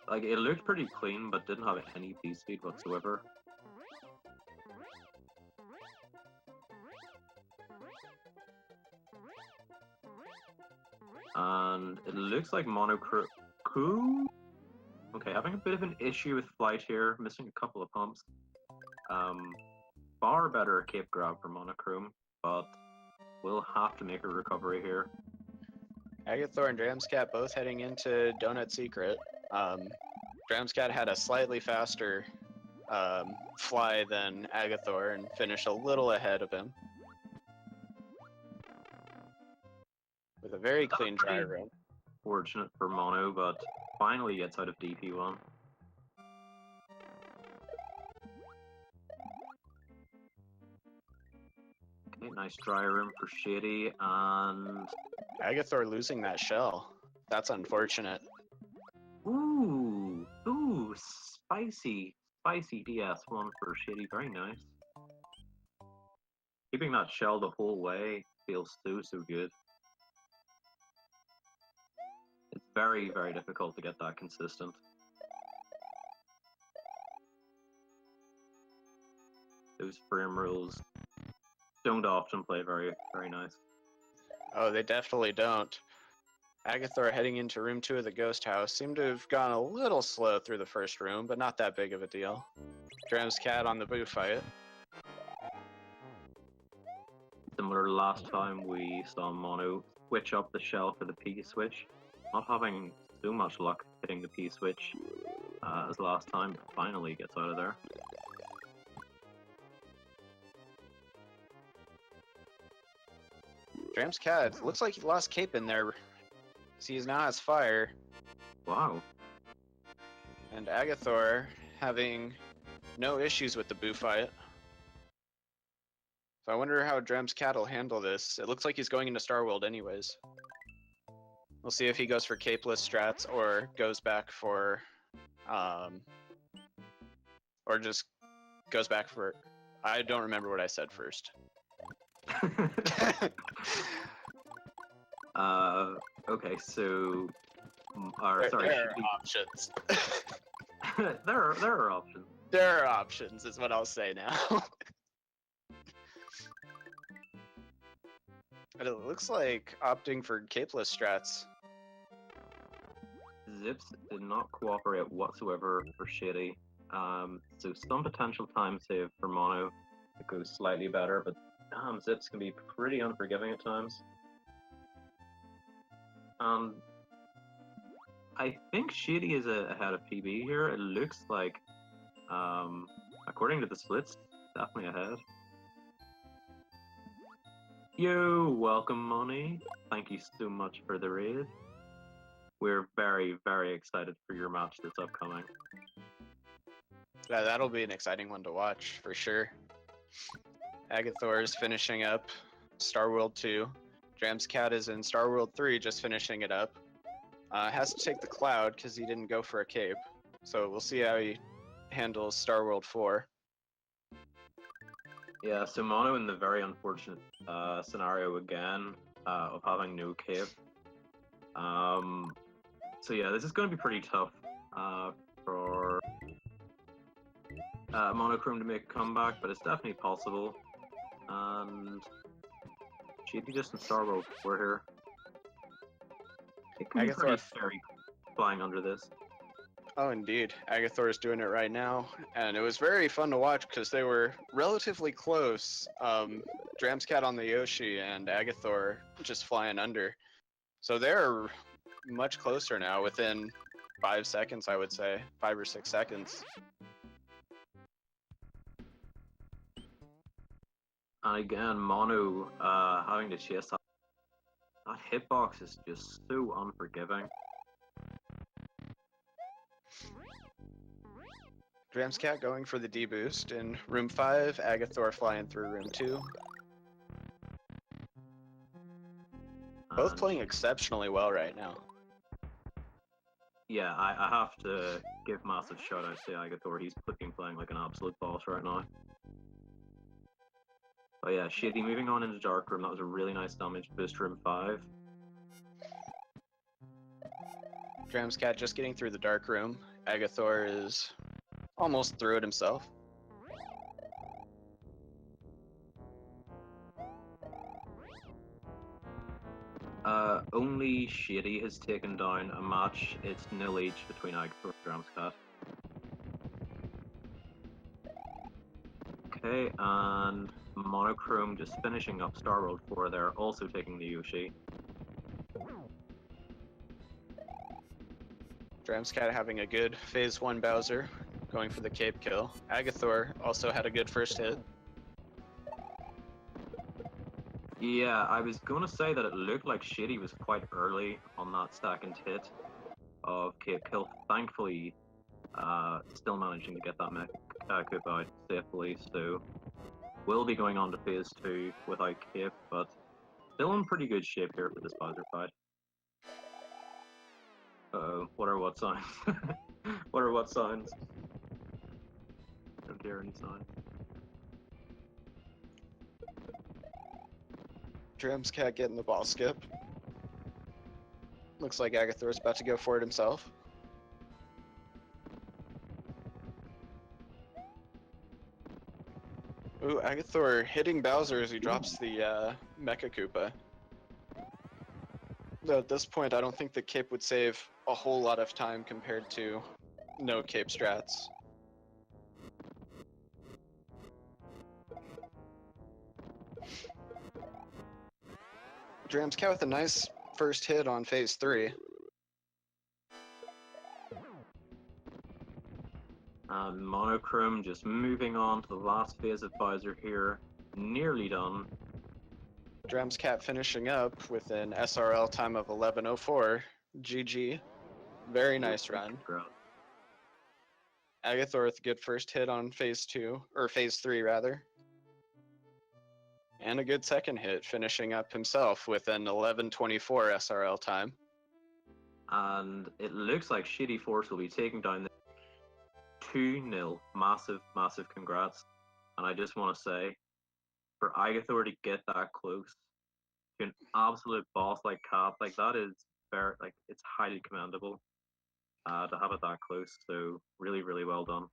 Like, it looked pretty clean, but didn't have any P-speed whatsoever. And it looks like Monocru... Okay, having a bit of an issue with flight here, missing a couple of pumps. Far better cape grab for Monochrome, but we'll have to make a recovery here. Agathor and Dramscat both heading into Donut Secret. Dramscat had a slightly faster fly than Agathor and finished a little ahead of him. With a very clean dry run. Fortunate for Mono, but finally gets out of DP1. Okay, nice dry room for Shady, and... Agathor losing that shell. That's unfortunate. Ooh, spicy DS1 for Shady, very nice. Keeping that shell the whole way feels so good. It's very, very difficult to get that consistent. Those frame rules don't often play very, very nice. Oh, they definitely don't. Agathor heading into room 2 of the ghost house seemed to have gone a little slow through the first room, but not that big of a deal. Dramscat on the boo fight. Similar to last time, we saw Mono switch up the shell for the P switch. Not having so much luck hitting the P switch as last time, but finally gets out of there. Dramscat looks like he lost cape in there. He now has fire. Wow. And Agathor having no issues with the boo fight. So I wonder how Dramscat will handle this. It looks like he's going into Star World anyways. We'll see if he goes for capeless strats or goes back for, or just goes back for, I don't remember what I said first. Okay, so, There sorry. are options. there are options. There are options, is what I'll say now. But it looks like opting for capeless strats. Zips did not cooperate whatsoever for Shady. So some potential time save for Mono that goes slightly better, but Zips can be pretty unforgiving at times. I think Shady is ahead of PB here. It looks like, according to the splits, definitely ahead. Yo, welcome, Money. Thank you so much for the raid. We're very, very excited for your match that's upcoming. Yeah, that'll be an exciting one to watch, for sure. Agathor is finishing up Star World 2. Dramscat is in Star World 3, just finishing it up. Has to take the Cloud, because he didn't go for a cape. So we'll see how he handles Star World 4. Yeah, so Mono in the very unfortunate scenario again of having no cape. So yeah, this is going to be pretty tough for Monochrome to make a comeback, but it's definitely possible. And she'd be just in Star World 4 here. It can be pretty scary flying under this. Oh, indeed. Agathor is doing it right now, and it was very fun to watch because they were relatively close. Dramscat on the Yoshi and Agathor just flying under. So they're much closer now, within 5 seconds, I would say. 5 or 6 seconds. And again, Mono having to chase that hitbox is just so unforgiving. Dramscat going for the D boost in room 5, Agathor flying through room 2. Both And playing exceptionally well right now. yeah, I have to give massive shout outs to Agathor. He's been playing like an absolute boss right now. But yeah, Shady moving on into Dark Room. That was a really nice damage boost, room 5. Dramscat just getting through the dark room. Agathor is almost through it himself. Only Shady has taken down a match. It's nil each between Agathor and Dramscat. Okay, and Monochrome just finishing up Star World 4 there, also taking the Yoshi. Dramscat having a good phase 1 Bowser, going for the cape kill. Agathor also had a good first hit. Yeah, I was gonna say that it looked like Shady was quite early on that second hit of Cape Kill. Thankfully, still managing to get that mech Koopa out safely, so will be going on to phase 2 without Cape, but still in pretty good shape here for this Bowser fight. Uh-oh, what sounds? what sounds? Don't hear any sound. Dramscat getting the ball skip. Looks like Agathor's about to go for it himself. Ooh, Agathor hitting Bowser as he drops the Mecha Koopa. Though at this point, I don't think the cape would save a whole lot of time compared to no cape strats. Dramscat with a nice first hit on phase 3. Monochrome just moving on to the last phase of Bowser here. Nearly done. Dramscat finishing up with an SRL time of 11:04. GG. Very nice run. Congrats. Agathor with a good first hit on phase 2, or phase 3 rather. And a good second hit, finishing up himself with an 11:24 SRL time. And it looks like shadyforce will be taking down the 2-0. Massive, massive congrats. And I just want to say, for Agathor to get that close to an absolute boss like Cap, like that is very, like, it's highly commendable to have it that close. So really, really well done.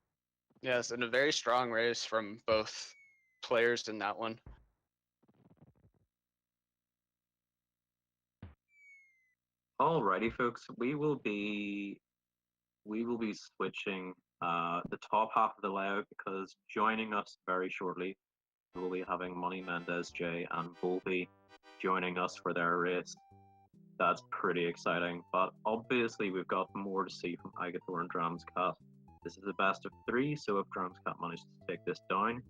Yes, and a very strong race from both players in that one. Alrighty, folks, we will be switching the top half of the layout because joining us very shortly, we'll be having monimendezj and Volpey joining us for their race. That's pretty exciting, but obviously we've got more to see from Agathor and Dramscat. This is the best of 3, so if Dramscat manages to take this down,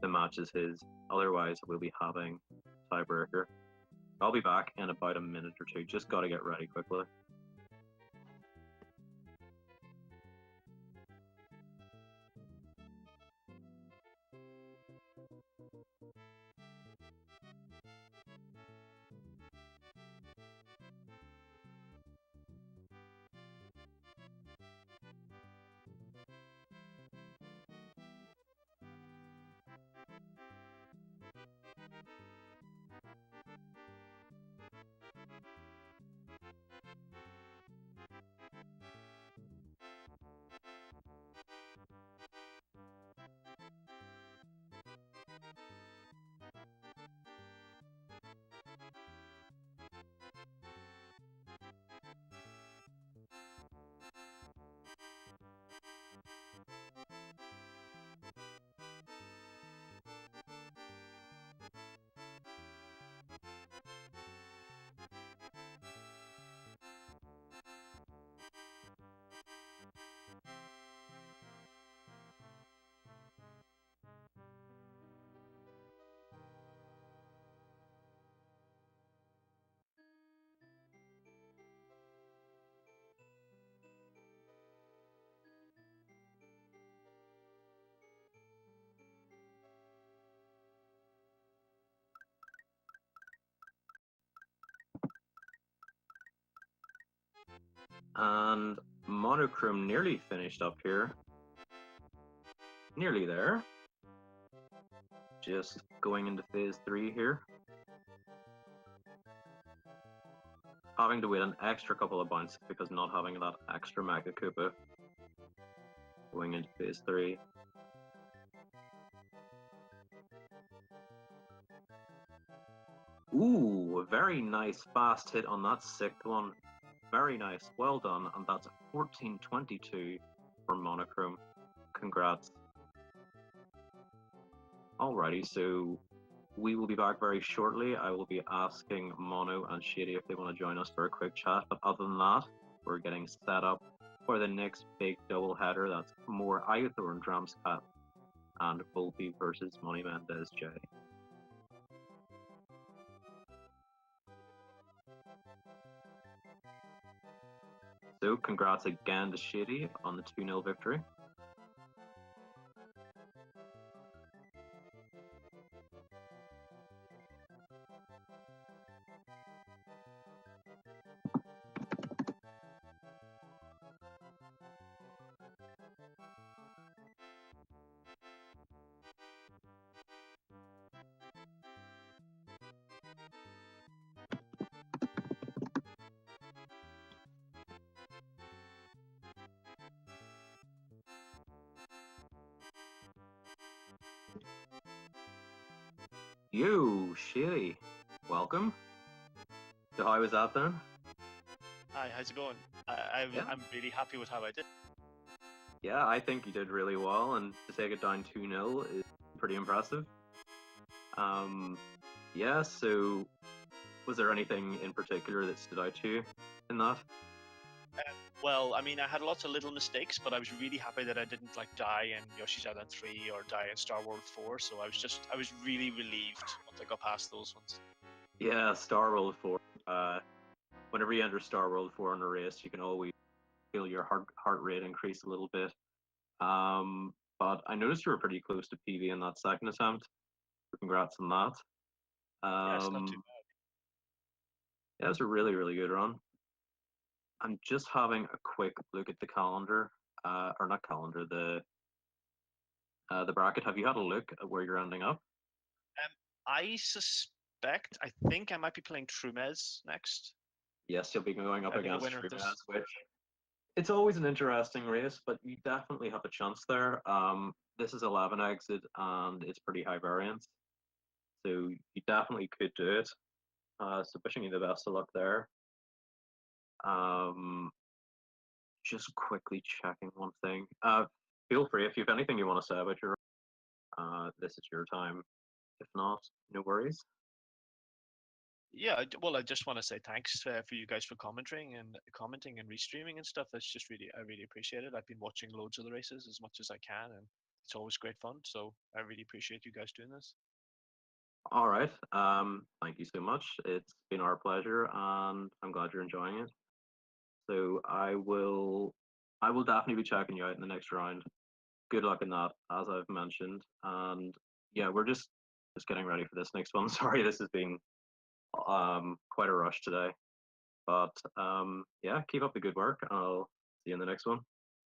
the match is his. Otherwise, we'll be having tiebreaker. I'll be back in about a minute or two. Just gotta get ready quickly. And Monochrome nearly finished up here. Nearly there. Just going into phase 3 here. Having to wait an extra couple of bounces because not having that extra Mega Koopa. Going into phase 3. Ooh, a very nice fast hit on that 6th one. Very nice, well done, and that's a 14-22 for Monochrome. Congrats. Alrighty, so we will be back very shortly. I will be asking Mono and Shady if they want to join us for a quick chat, but other than that, we're getting set up for the next big double header. That's more Agathor and Dramscat and Volpey versus monimendezj. So congrats again to Shady on the 2-0 victory. Yo, Shady, welcome. So how was that then? Hi, how's it going? Yeah. I'm really happy with how I did. Yeah, I think you did really well, and to take it down 2-0 is pretty impressive. Yeah, so was there anything in particular that stood out to you in that? Well, I mean, I had lots of little mistakes, but I was really happy that I didn't like die in Yoshi's Island 3 or die in Star World 4. So I was really relieved once I got past those ones. Yeah, Star World 4. Whenever you enter Star World 4 in a race, you can always feel your heart rate increase a little bit. But I noticed you were pretty close to PB in that second attempt. Congrats on that. Yeah, it's not too bad. Yeah, it was a really, really good run. I'm just having a quick look at the calendar, or not calendar, the bracket. Have you had a look at where you're ending up? I think I might be playing Trumez next. Yes, you'll be going up I'll be the against winner of this. Restreamed, which it's always an interesting race, but you definitely have a chance there. This is 11 exit and it's pretty high variance, so you definitely could do it. So wishing you the best of luck there. Just quickly checking one thing. Feel free if you have anything you want to say about your. This is your time. If not, no worries. Yeah, well, I just want to say thanks for you guys for commenting and restreaming and stuff. That's just I really appreciate it. I've been watching loads of the races as much as I can, and it's always great fun. So I really appreciate you guys doing this. All right. Thank you so much. It's been our pleasure, and I'm glad you're enjoying it. So I will definitely be checking you out in the next round. Good luck in that, as I've mentioned. And yeah, we're just getting ready for this next one. Sorry, this has been quite a rush today. But yeah, keep up the good work. I'll see you in the next one.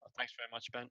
Well, thanks very much, Ben.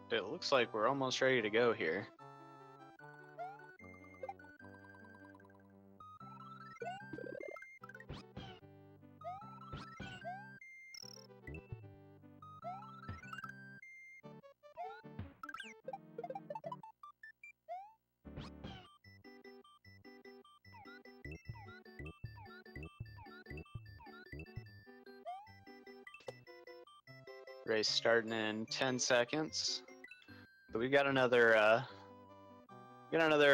It looks like we're almost ready to go here. Race starting in 10 seconds. So we got another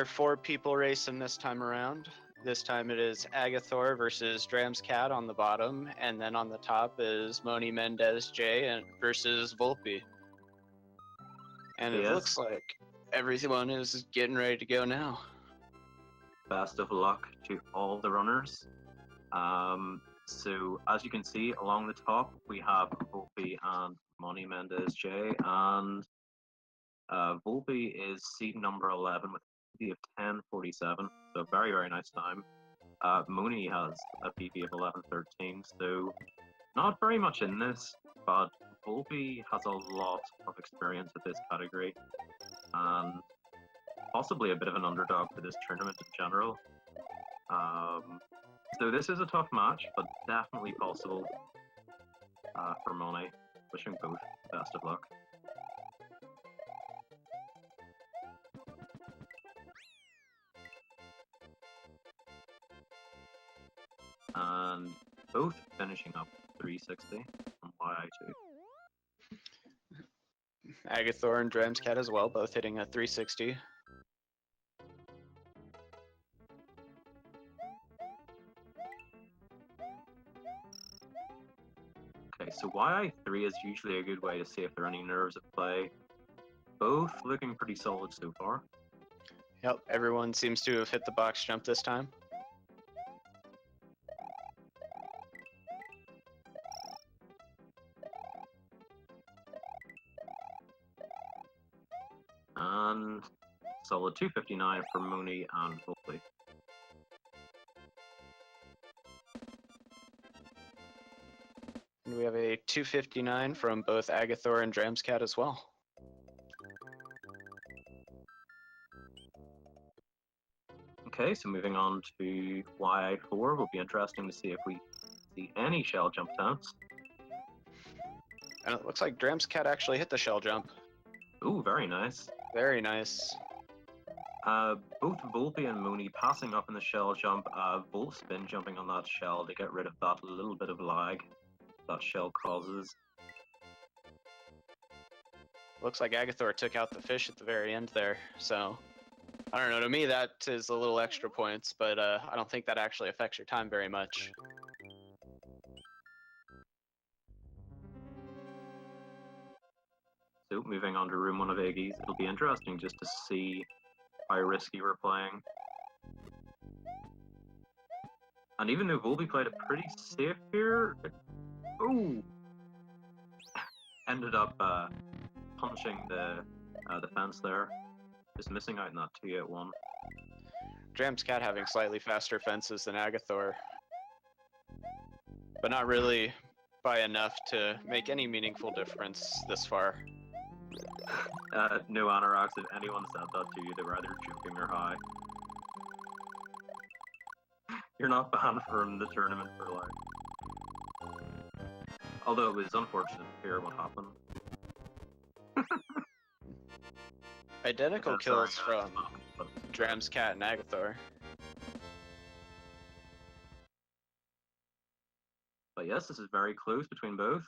4 people racing this time around. This time it is Agathor versus Dramscat on the bottom, and then on the top is monimendezj and versus Volpey. And it looks like everyone is getting ready to go now. Best of luck to all the runners. So as you can see along the top, we have Volpey and monimendezj, and Volpey is seed number 11 with a PB of 10:47, so very, very nice time. Mooney has a PB of 11:13, so not very much in this, but Volpey has a lot of experience at this category, and possibly a bit of an underdog for this tournament in general. So this is a tough match, but definitely possible for Mooney. Wishing both best of luck. And both finishing up 360 on YI2. Agathor and Dramscat as well, both hitting a 360. Okay, so YI3 is usually a good way to see if there are any nerves at play. Both looking pretty solid so far. Yep, everyone seems to have hit the box jump this time. And solid 259 for Mooney and Volpey. And we have a 259 from both Agathor and Dramscat as well. Okay, so moving on to YI4, will be interesting to see if we see any shell jump attempts. And it looks like Dramscat actually hit the shell jump. Ooh, very nice. Very nice. Both Volpey and Mooney passing up in the shell jump, Volt spin jumping on that shell to get rid of that little bit of lag that shell causes. Looks like Agathor took out the fish at the very end there, so I don't know, to me that is a little extra points, but I don't think that actually affects your time very much. So moving on to room 1 of Iggy's, it'll be interesting just to see how risky we're playing. And even though Volpey played it pretty safe here, ended up punching the fence there, just missing out in that 281. Dramscat having slightly faster fences than Agathor, but not really by enough to make any meaningful difference this far. No Anorax, if anyone said that to you, they were either joking or high. You're not banned from the tournament for life. Although it was unfortunate to hear what happened. Identical kills from Dramscat and Agathor. But yes, this is very close between both.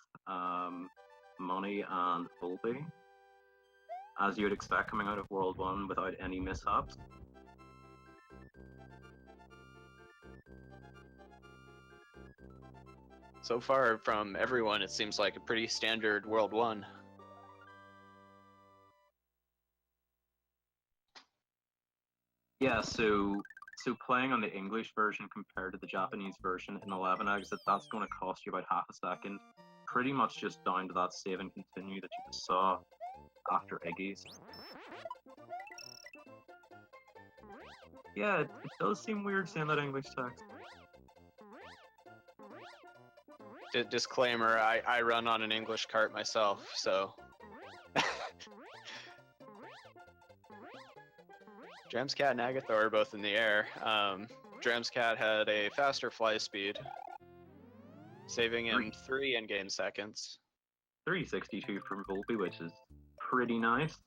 Money and Volpey, as you would expect coming out of World 1 without any mishaps. So far from everyone, it seems like a pretty standard World 1. Yeah, so playing on the English version compared to the Japanese version in 11 exit, that's going to cost you about half a second. Pretty much just down to that save and continue that you just saw after Iggy's. Yeah, it does seem weird saying that English text. Disclaimer, I run on an English cart myself, so Dramscat and Agathor are both in the air. Dramscat had a faster fly speed, saving him 3 in-game seconds. 362 from Volpey, which is pretty nice.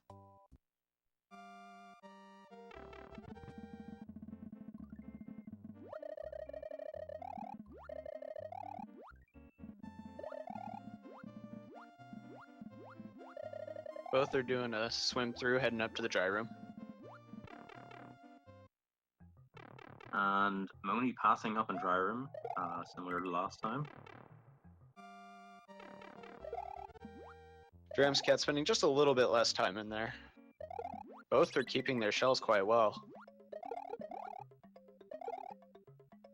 Both are doing a swim through, heading up to the dry room. And Moni passing up in dry room, similar to last time. Dramscat spending just a little bit less time in there. Both are keeping their shells quite well.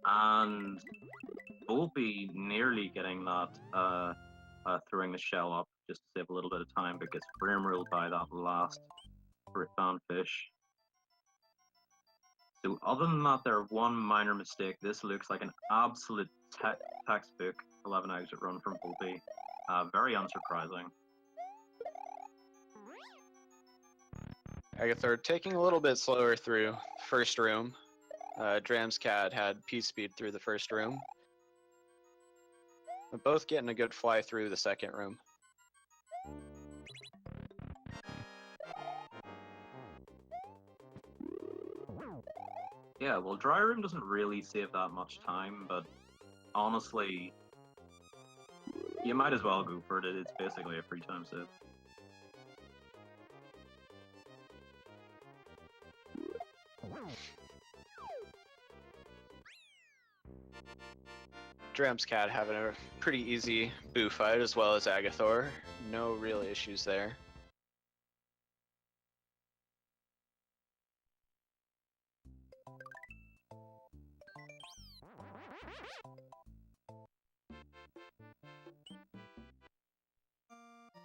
And Volpey nearly getting that, throwing the shell up just to save a little bit of time, but gets frame ruled by that last fruit-bound fish. So other than that, there one minor mistake. This looks like an absolute textbook 11 exit run from Volpey. Very unsurprising. Agathor taking a little bit slower through first room. Dramscat had P-speed through the first room. But both getting a good fly through the second room. Yeah, well, dry room doesn't really save that much time, but honestly, you might as well go for it. It's basically a free time save. Dramscat having a pretty easy boo fight, as well as Agathor. No real issues there.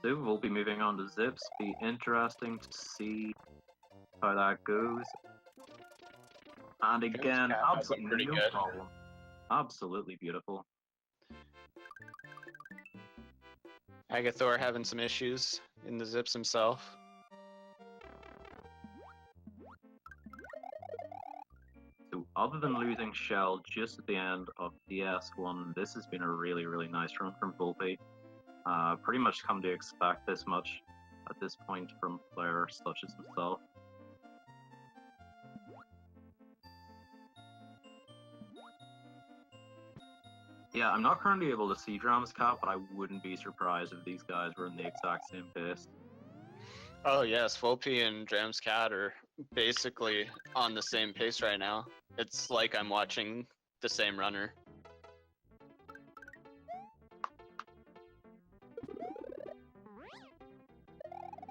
So we'll be moving on to Zips. Be interesting to see how that goes. And again, Dramscat has it absolutely pretty no good. problem. Absolutely beautiful. Agathor having some issues in the zips himself. So other than losing Shell just at the end of DS1, this has been a really, really nice run from Volpey. Pretty much come to expect this much at this point from players such as himself. Yeah, I'm not currently able to see Dramscat, but I wouldn't be surprised if these guys were in the exact same pace. Oh yes, Volpey and Dramscat are basically on the same pace right now. It's like I'm watching the same runner.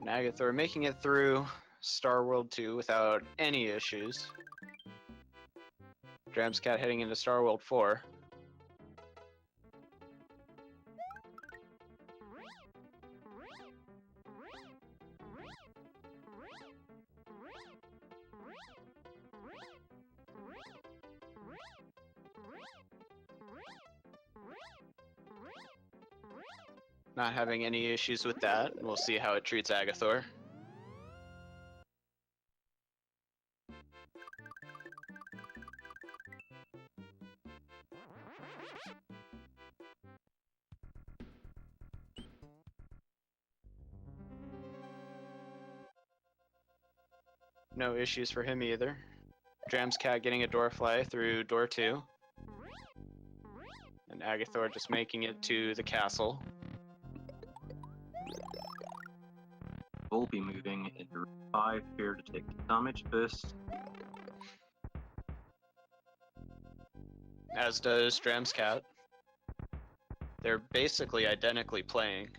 And Agathor making it through Star World 2 without any issues. Dramscat heading into Star World 4. Not having any issues with that. We'll see how it treats Agathor. No issues for him either. Dramscat getting a door fly through door 2. And Agathor just making it to the castle. Volpey moving into 5 here to take the damage boost. As does Dramscat. They're basically identically playing.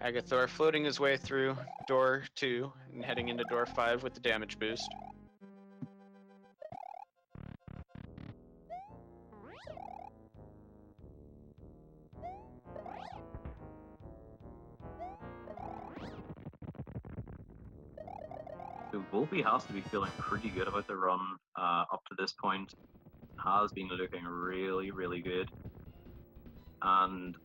Agathor floating his way through door 2 and heading into door 5 with the damage boost. So Volpey has to be feeling pretty good about the run up to this point. Has been looking really, really good. And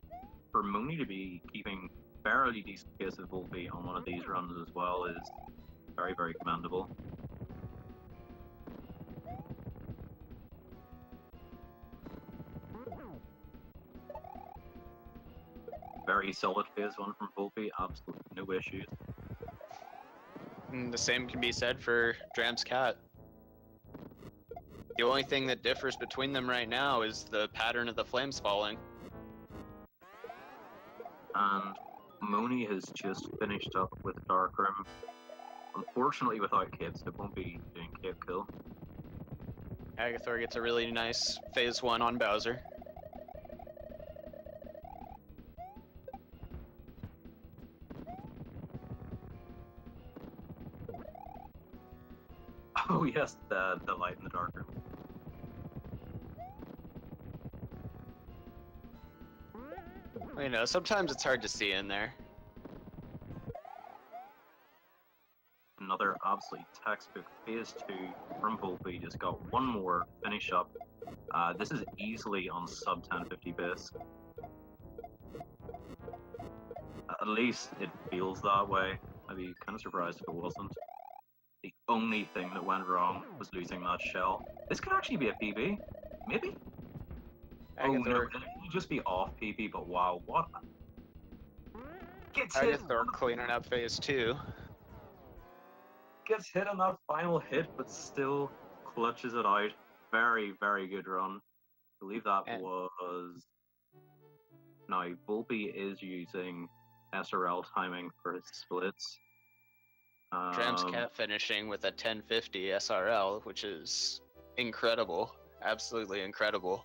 for Mooney to be keeping fairly decent pace of Volpey on one of these runs as well is very, very commendable. Very solid phase 1 from Volpey, absolutely no issues. And the same can be said for Dram's Cat. The only thing that differs between them right now is the pattern of the flames falling. And Mooney has just finished up with Darkroom. Unfortunately without Cape, so it won't be doing Cape Kill. Agathor gets a really nice phase 1 on Bowser. Oh yes, the light in the dark room. You know, sometimes it's hard to see in there. Another absolutely textbook phase 2 from Volpey. Just got one more finish up. This is easily on sub 1050 base. At least it feels that way. I'd be kind of surprised if it wasn't. The only thing that went wrong was losing that shell. This could actually be a PB. Maybe? Oh no, it will just be off PB, but wow, what? Gets hit! Agathor cleaning up phase 2. Gets hit on that final hit, but still clutches it out. Very, very good run. I believe that was... Now, Volpey is using SRL timing for his splits. Dram's Cat finishing with a 1050 SRL, which is incredible. Absolutely incredible.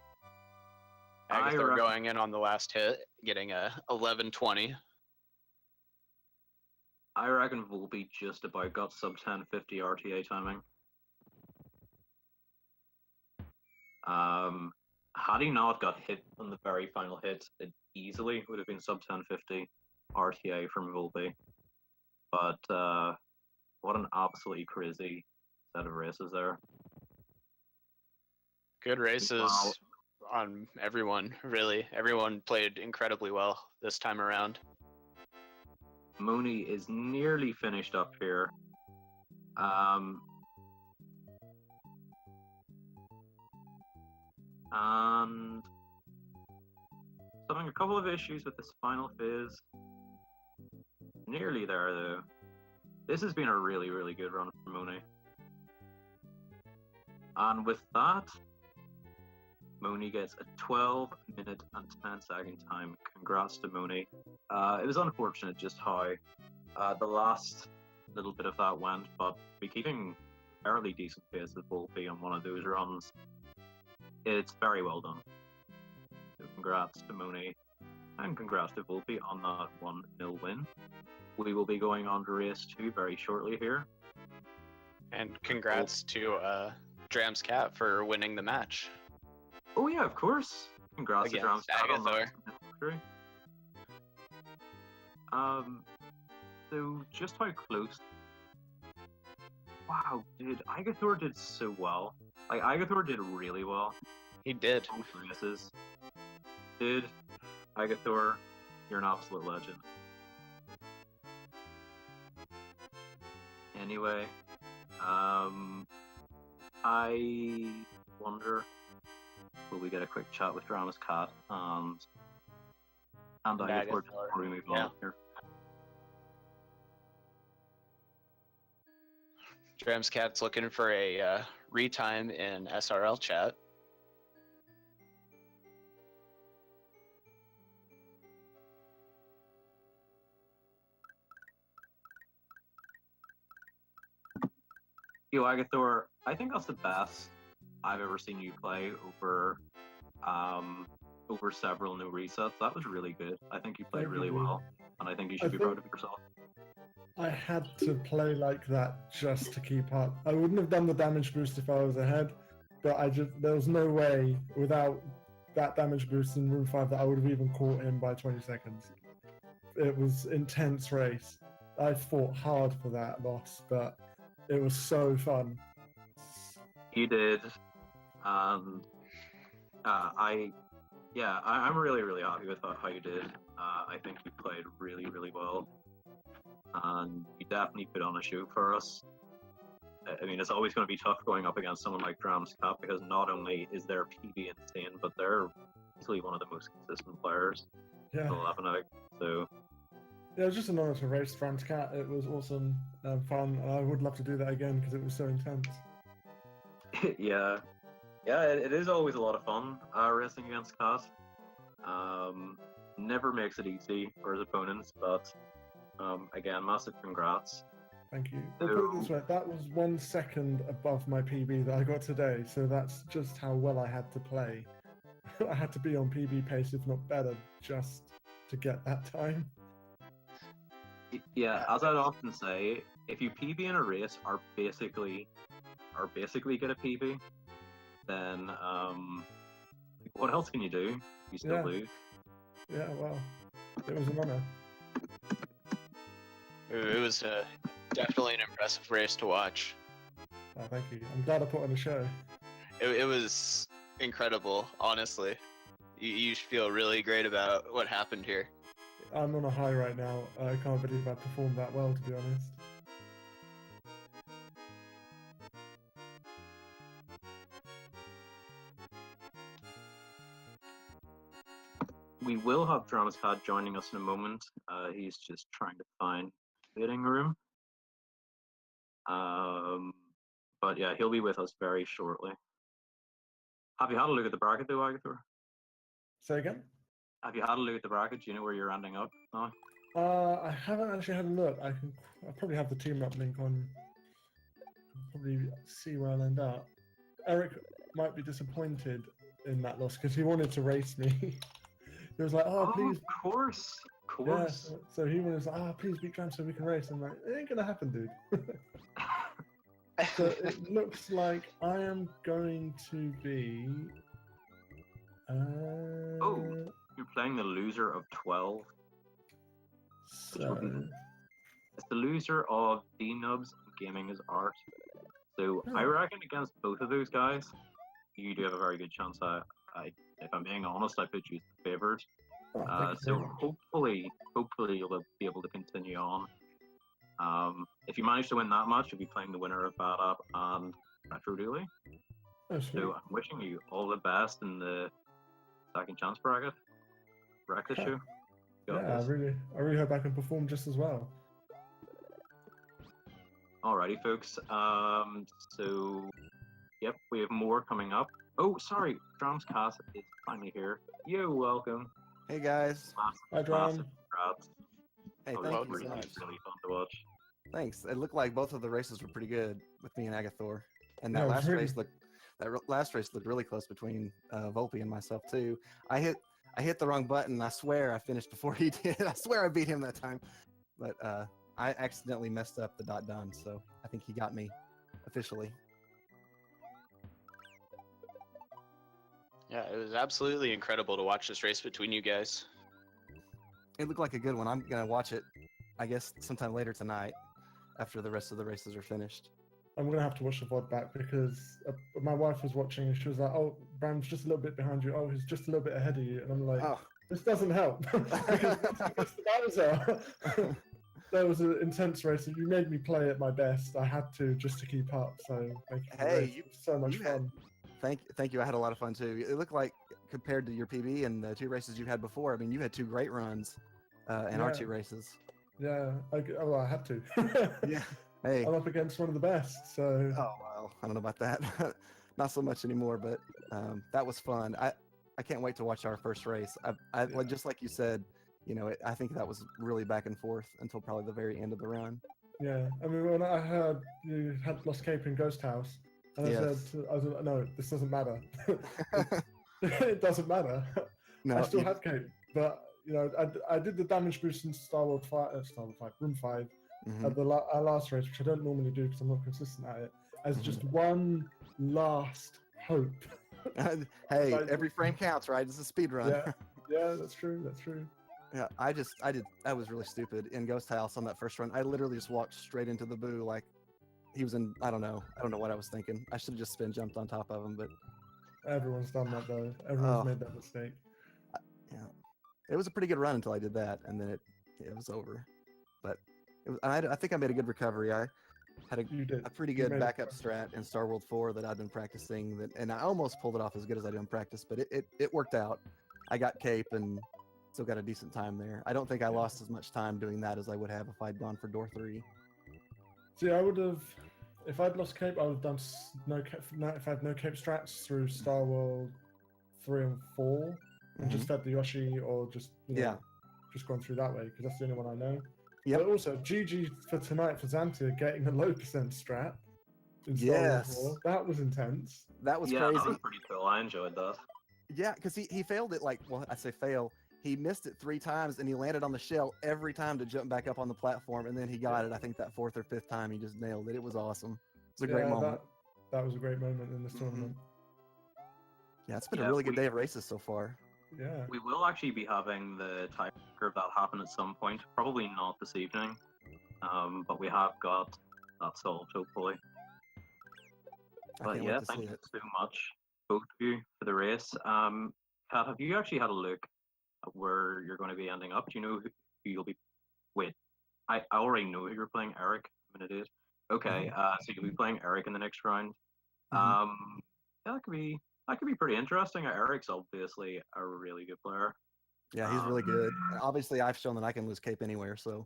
Agathor going in on the last hit, getting a 1120. I reckon Volpey just about got sub 1050 RTA timing. Had he not got hit on the very final hit, it easily would have been sub 1050 RTA from Volpey. But what an absolutely crazy set of races there. Good races. Wow. On everyone, really. Everyone played incredibly well this time around. Mooney is nearly finished up here. And having a couple of issues with this final phase. Nearly there though. This has been a really, really good run for Mooney. And with that, Mooney gets a 12-minute and 10-second time. Congrats to Mooney. It was unfortunate just how the last little bit of that went, but be keeping fairly decent pace with Volpey on one of those runs. It's very well done. So congrats to Mooney, and congrats to Volpey on that 1-0 win. We will be going on to race 2 very shortly here. And congrats to Dram's Cat for winning the match. Oh yeah, of course. Congrats to Dram's Cat on that victory. So just how close. Wow, dude, Agathor did so well. Like, Agathor did really well. He did. Both races. Dude, Agathor, you're an absolute legend. Anyway, I wonder, will we get a quick chat with Drama's Cat and Agathor before we move on here? Dram's Cat's looking for a retime in SRL chat. Yo, Agathor, I think that's the best I've ever seen you play over several new resets. That was really good. I think you played really well, and I think you should be proud of yourself. I had to play like that just to keep up. I wouldn't have done the damage boost if I was ahead, but there was no way without that damage boost in Room 5 that I would have even caught him by 20 seconds. It was intense race. I fought hard for that loss, but it was so fun. You did, and I Yeah, I'm really, really happy with how you did. I think you played really, really well. And you definitely put on a show for us. I mean, it's always going to be tough going up against someone like Drams Cap because not only is their PB insane, but they're easily one of the most consistent players Yeah. in 11 out. So, Yeah, it was just an honor to race Fran's cat. It was awesome and fun. And I would love to do that again because it was so intense. yeah. Yeah, it is always a lot of fun racing against Cat. Never makes it easy for his opponents, but again, massive congrats. Thank you. We'll put it this way, that was 1 second above my PB that I got today, so that's just how well I had to play. I had to be on PB pace, if not better, just to get that time. Yeah, as I'd often say, if you PB in a race are basically get a PB, then what else can you do? You still lose. Yeah, well, it was an honor. It was definitely an impressive race to watch. Oh, thank you. I'm glad I put on a show. It was incredible, honestly. You should feel really great about what happened here. I'm on a high right now. I can't believe I performed that well, to be honest. We will have Drama's Cat joining us in a moment. He's just trying to find fitting room. But yeah, he'll be with us very shortly. Have you had a look at the bracket though, Agathor? Say again? Have you had a look at the bracket? Do you know where you're ending up now? I haven't actually had a look. I'll probably have the team up link on. Probably see where I'll end up. Eric might be disappointed in that loss because he wanted to race me. He was like, "Oh, please." Of course. Yeah, so he was like, "Oh, please beat Tram so we can race." I'm like, "It ain't gonna happen, dude." So it looks like I am going to be. You're playing the loser of 12. So It's the loser of D-Nubs and Gaming is Art. So I reckon against both of those guys, you do have a very good chance. If I'm being honest, I put you as the favourite. So hopefully you'll be able to continue on. If you manage to win that match, you'll be playing the winner of Bad App and Retro Dually. So I'm wishing you all the best in the second chance bracket. Wreck the show. Yeah, I really hope I can perform just as well. Alrighty, folks. So, yep, we have more coming up. Oh, sorry, Drums Cast is finally here. Yo, welcome. Hey guys. Hi, Drum. Congrats. Hey, That thank was you really, so much. really fun to watch. Thanks. It looked like both of the races were pretty good with me and Agathor, and that Yeah, last really. race looked really close between Volpey and myself too. I hit the wrong button. I swear I finished before he did. I swear I beat him that time, but I accidentally messed up the done. So I think he got me officially. Yeah, it was absolutely incredible to watch this race between you guys. It looked like a good one. I'm gonna watch it, I guess, sometime later tonight, after the rest of the races are finished. I'm gonna have to watch the VOD back because my wife was watching and she was like, "Oh, Bram's just a little bit behind you. Oh, he's just a little bit ahead of you." And I'm like, Oh. "This doesn't help." Because that was an intense race, and you made me play at my best. I had to just to keep up. So thank you. Hey, it was so much fun. Thank you. I had a lot of fun too. It looked like compared to your PB and the two races you've had before. I mean, you had two great runs in our two races. Yeah, I had to. Yeah. Hey. I'm up against one of the best, so. Oh well, I don't know about that. Not so much anymore, but that was fun. I can't wait to watch our first race. Like just like you said, you know, I think that was really back and forth until probably the very end of the run. Yeah, I mean, when I heard you had Lost Cape in Ghost House, and I said, no, this doesn't matter. It doesn't matter. No, I still had Cape, but you know, I did the damage boost in Star World 5, Room 5, at our last race, which I don't normally do because I'm not consistent at it, as just one last hope. Hey, every frame counts, right? It's a speed run. Yeah, that's true. That's true. Yeah, I was really stupid in Ghost House on that first run. I literally just walked straight into the boo like he was in. I don't know what I was thinking. I should have just spin jumped on top of him, but everyone's done that though. Everyone's made that mistake. Yeah, it was a pretty good run until I did that, and then it was over. But I think I made a good recovery. I had a pretty good backup strat in Star World 4 that I've been practicing, and I almost pulled it off as good as I do in practice, but it worked out. I got cape and still got a decent time there. I don't think I lost as much time doing that as I would have if I'd gone for door 3. See, I would have, if I'd lost cape, I would have done if I had no cape strats through Star World 3 and 4, and just fed the Yoshi, or just just gone through that way, because that's the only one I know. Yep. But also, GG for tonight for Xantia getting a low percent strat in Star Wars 4. That was intense. That was yeah, crazy. that was pretty cool. I enjoyed that. Yeah, because he failed it I say fail. He missed it 3 times, and he landed on the shell every time to jump back up on the platform, and then he got it. I think that 4th or 5th time, he just nailed it. It was awesome. It was a great moment. That was a great moment in this tournament. Yeah, it's been a really good day of races so far. Yeah. We will actually be having the tiebreaker of that happen at some point. Probably not this evening, but we have got that solved, hopefully. But yeah, thank you so much, both of you, for the race. Kat, have you actually had a look at where you're going to be ending up? Do you know who you'll be? Wait, I already know you're playing Eric. I'm it is. Okay, so you'll be playing Eric in the next round. Yeah, that could be pretty interesting. Eric's obviously a really good player. Yeah, he's really good. Obviously, I've shown that I can lose cape anywhere. So,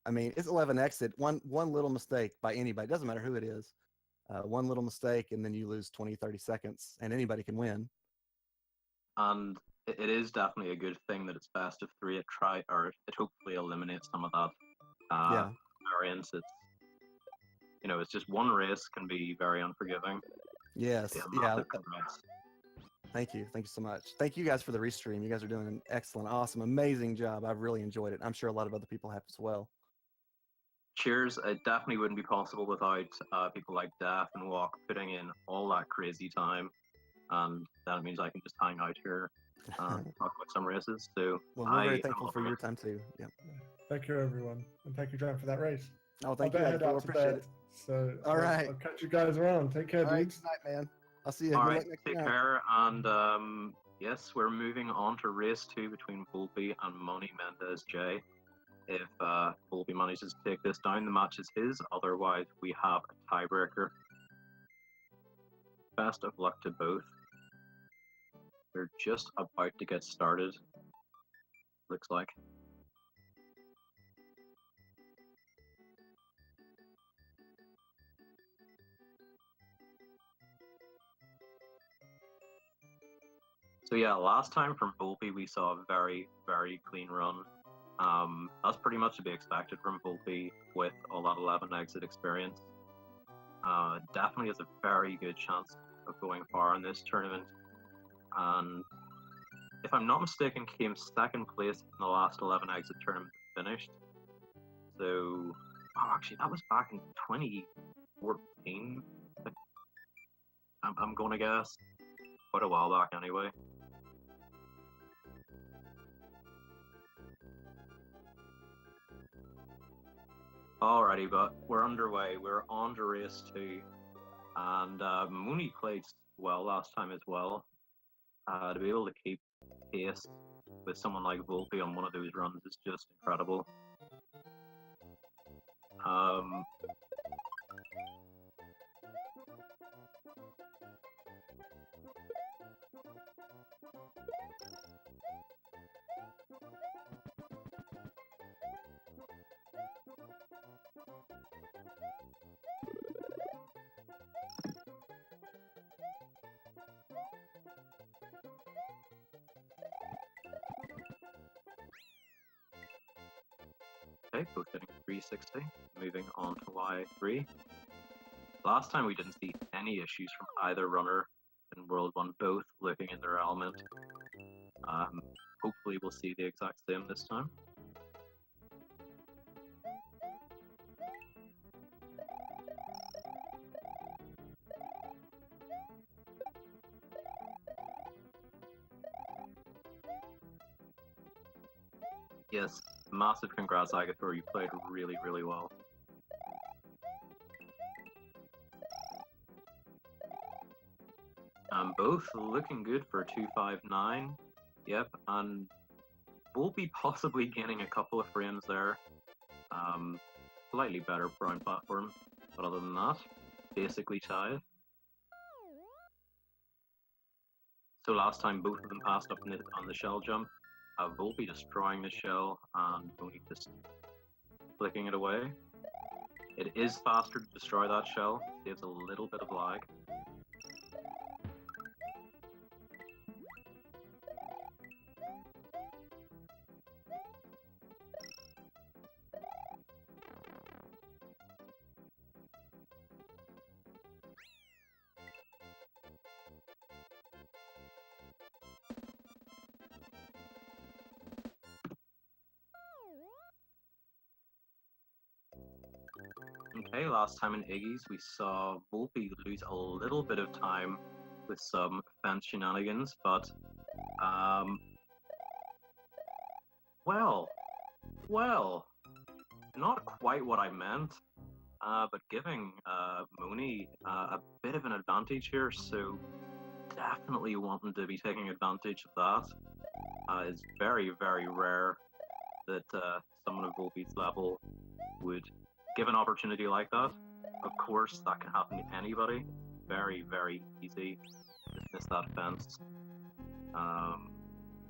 I mean, it's 11 exit. One little mistake by anybody, doesn't matter who it is. One little mistake, and then you lose 20, 30 seconds, and anybody can win. And it is definitely a good thing that it's best of 3. It hopefully eliminates some of that variance. It's just one race can be very unforgiving. Yes. Yeah. Thank you so much. Thank you guys for the restream. You guys are doing an excellent, awesome, amazing job. I've really enjoyed it. I'm sure a lot of other people have as well. Cheers. It definitely wouldn't be possible without people like Deph and Walk putting in all that crazy time, and that means I can just hang out here and talk about some races. So well, we're very thankful for your time too. Yeah. Thank you, everyone, and thank you, John, for that race. Oh, thank you. I appreciate it. So, all right, I'll catch you guys around. Take care, dudes. Good night, man. I'll see you. All right, take care. And yes, we're moving on to race 2 between Volpey and monimendezj. If Volpey manages to take this down, the match is his. Otherwise, we have a tiebreaker. Best of luck to both. We're just about to get started. Looks like. So yeah, last time from Volpey we saw a very, very clean run. That's pretty much to be expected from Volpey with all that 11 exit experience. Definitely has a very good chance of going far in this tournament. And if I'm not mistaken, came 2nd place in the last 11 exit tournament finished. So, actually, that was back in 2014. I'm gonna guess. Quite a while back, anyway. Alrighty, but we're underway. We're on to race 2. And Mooney played well last time as well. To be able to keep pace with someone like Volpey on one of those runs is just incredible. Okay, both hitting 360. Moving on to Y3. Last time we didn't see any issues from either runner in World 1, both looking in their element. Hopefully we'll see the exact same this time. Yes, massive congrats, Agathor. You played really, really well. Both looking good for 259. Yep, and Volpey possibly gaining a couple of frames there. Slightly better brown platform, but other than that, basically tied. So last time both of them passed up on the shell jump. Volpey destroying the shell and Mooney just flicking it away. It is faster to destroy that shell, saves a little bit of lag. Okay, last time in Iggy's we saw Volpey lose a little bit of time with some fence shenanigans, but well, not quite what I meant, but giving Mooney a bit of an advantage here, so definitely wanting to be taking advantage of that. It's very, very rare that someone of Volpey's level would give an opportunity like that. Of course, that can happen to anybody. Very, very easy to miss that fence. So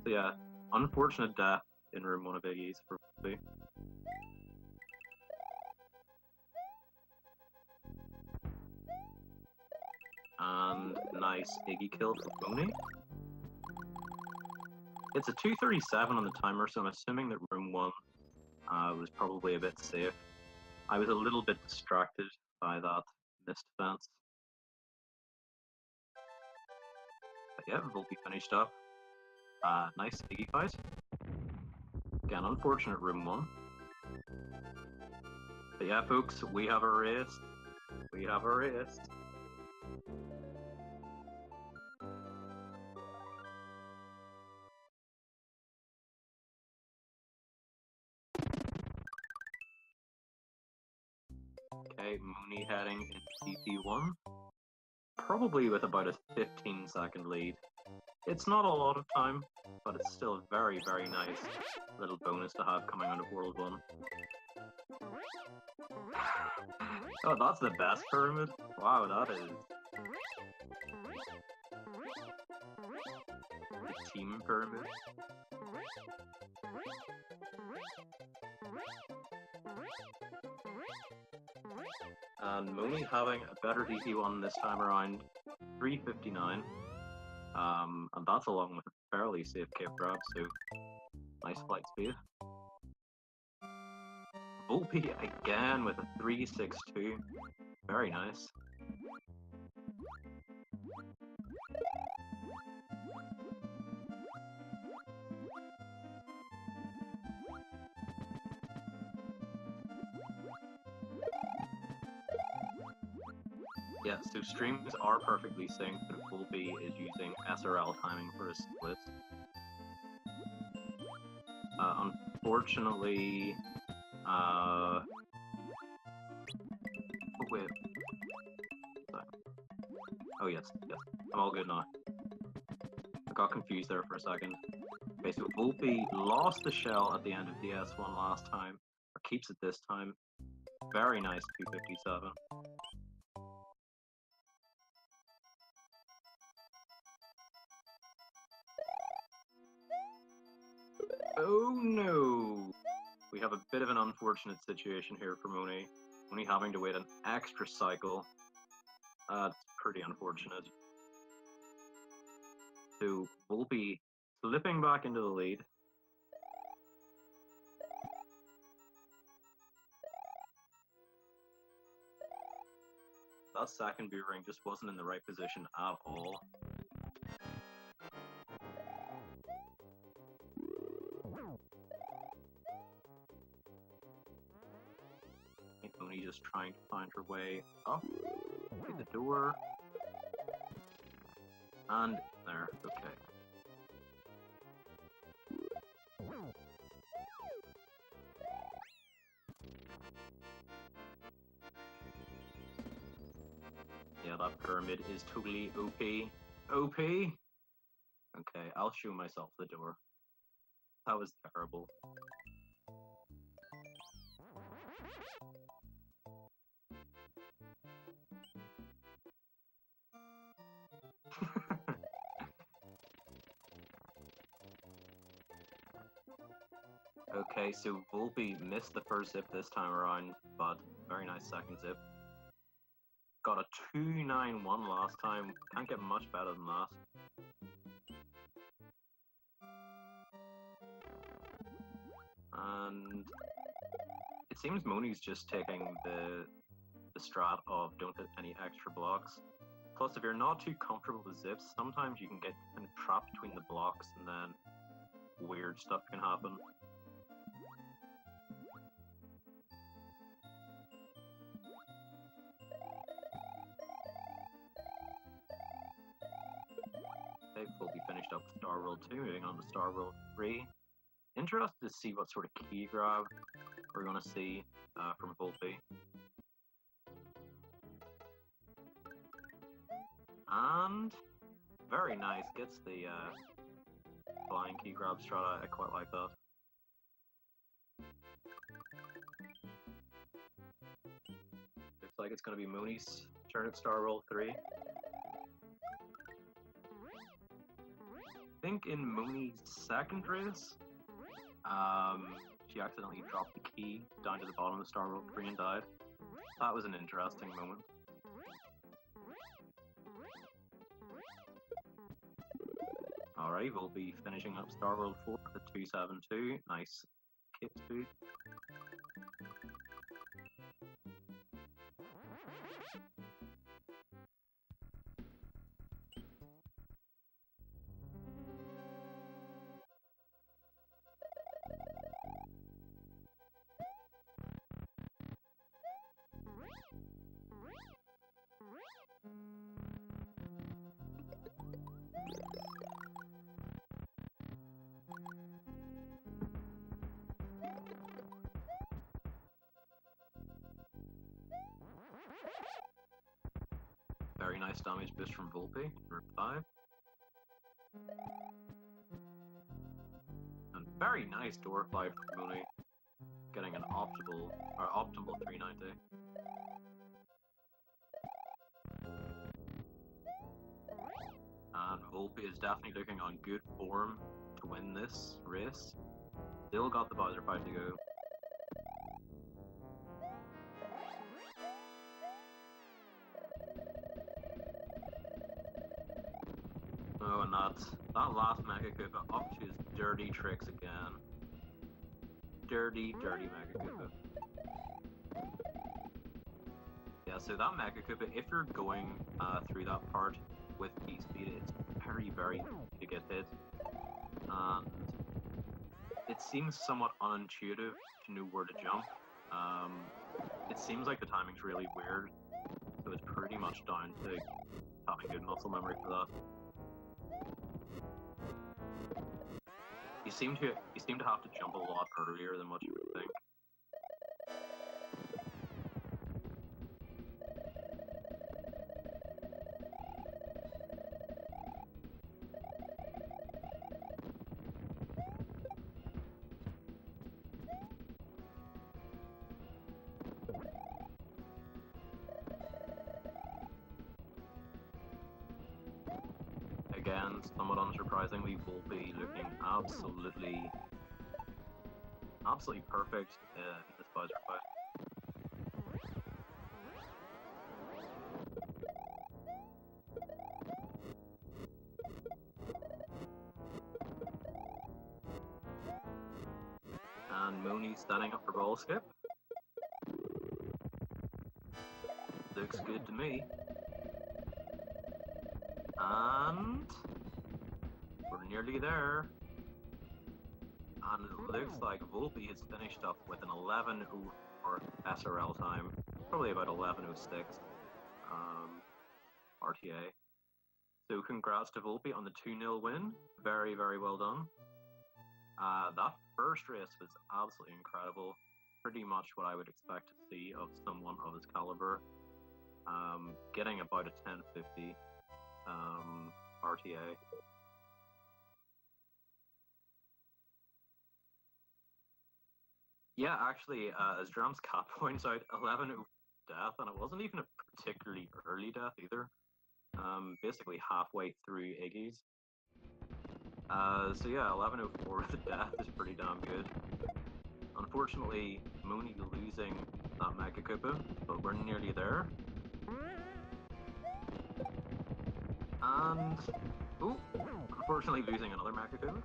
yeah, unfortunate death in room 1 of Iggy's for Volpey. And nice Iggy kill for Mooney. It's a 2:37 on the timer, so I'm assuming that room 1 was probably a bit safe. I was a little bit distracted by that missed fence. But yeah, Volpey finished up. Nice Iggy fight. Again, unfortunate room 1. But yeah, folks, we have a race. We have a race. Okay, Mooney heading into DP1. Probably with about a 15-second lead. It's not a lot of time, but it's still a very, very nice little bonus to have coming out of World 1. Oh, that's the best pyramid? Wow, that is... the team pyramid. And Mooney having a better DP1 this time around, 359. And that's along with a fairly safe cape grab, so nice flight speed. Volpey again with a 362. Very nice. Yeah, so streams are perfectly synced, but Volpey is using SRL timing for his splits. Unfortunately, oh wait. Sorry. Oh yes, I'm all good now. I got confused there for a second. Okay, so Volpey lost the shell at the end of DS1 last time, or keeps it this time. Very nice 257. Oh no! We have a bit of an unfortunate situation here for Mooney. Mooney having to wait an extra cycle. It's pretty unfortunate. So Volpey slipping back into the lead. That second B-ring just wasn't in the right position at all. Mooney just trying to find her way up to the door. And there, okay. Yeah, that pyramid is totally OP. OP? Okay, I'll show myself the door. That was terrible. Okay, so Volpey missed the first zip this time around, but very nice second zip. Got a 291 last time. Can't get much better than that. And it seems Moni's just taking the strat of don't hit any extra blocks. Plus, if you're not too comfortable with zips, sometimes you can get kind of trapped between the blocks and then weird stuff can happen. Okay, Volpey finished up Star World 2, moving on to Star World 3. Interested to see what sort of key grab we're going to see from Volpey. And very nice, gets the flying key grab strat. I quite like that. Looks like it's going to be Moni's turn at Star World 3. I think in Moni's second race, she accidentally dropped the key down to the bottom of Star World 3 and died. That was an interesting moment. Alright, we'll be finishing up Star World 4 with a 272. Nice kit speed. Very nice damage boost from Volpey, number 5. And very nice door fly from Moni, getting an optimal 390. And Volpey is definitely looking on good form to win this race. Still got the Bowser fight to go. Oh, and that last Mega Koopa up to his dirty tricks again. Dirty Mega Koopa. Yeah, so that Mega Koopa, if you're going through that part with P-Speed, it's very, very easy to get hit. And it seems somewhat unintuitive to know where to jump. It seems like the timing's really weird, so it's pretty much down to having good muscle memory for that. You seem to have to jump a lot earlier than what you would think. Again, somewhat unsurprisingly, Volpey looking absolutely perfect in this Bowser fight. And Moni standing up for ball skip. Looks good to me. And we're nearly there. And it looks like Volpey has finished up with an 11:04 SRL time, probably about 11:06 RTA. So congrats to Volpey on the 2-0 win. Very, very well done. That first race was absolutely incredible. Pretty much what I would expect to see of someone of his caliber. Getting about a 1050 RTA. Yeah, actually, as Drum's cat points out, 11 death, and it wasn't even a particularly early death either. Basically halfway through Iggy's. So yeah, 1104 with the death is pretty damn good. Unfortunately, Mooney losing that Mecha Koopa, but we're nearly there. And ooh, unfortunately losing another Mecha Koopa.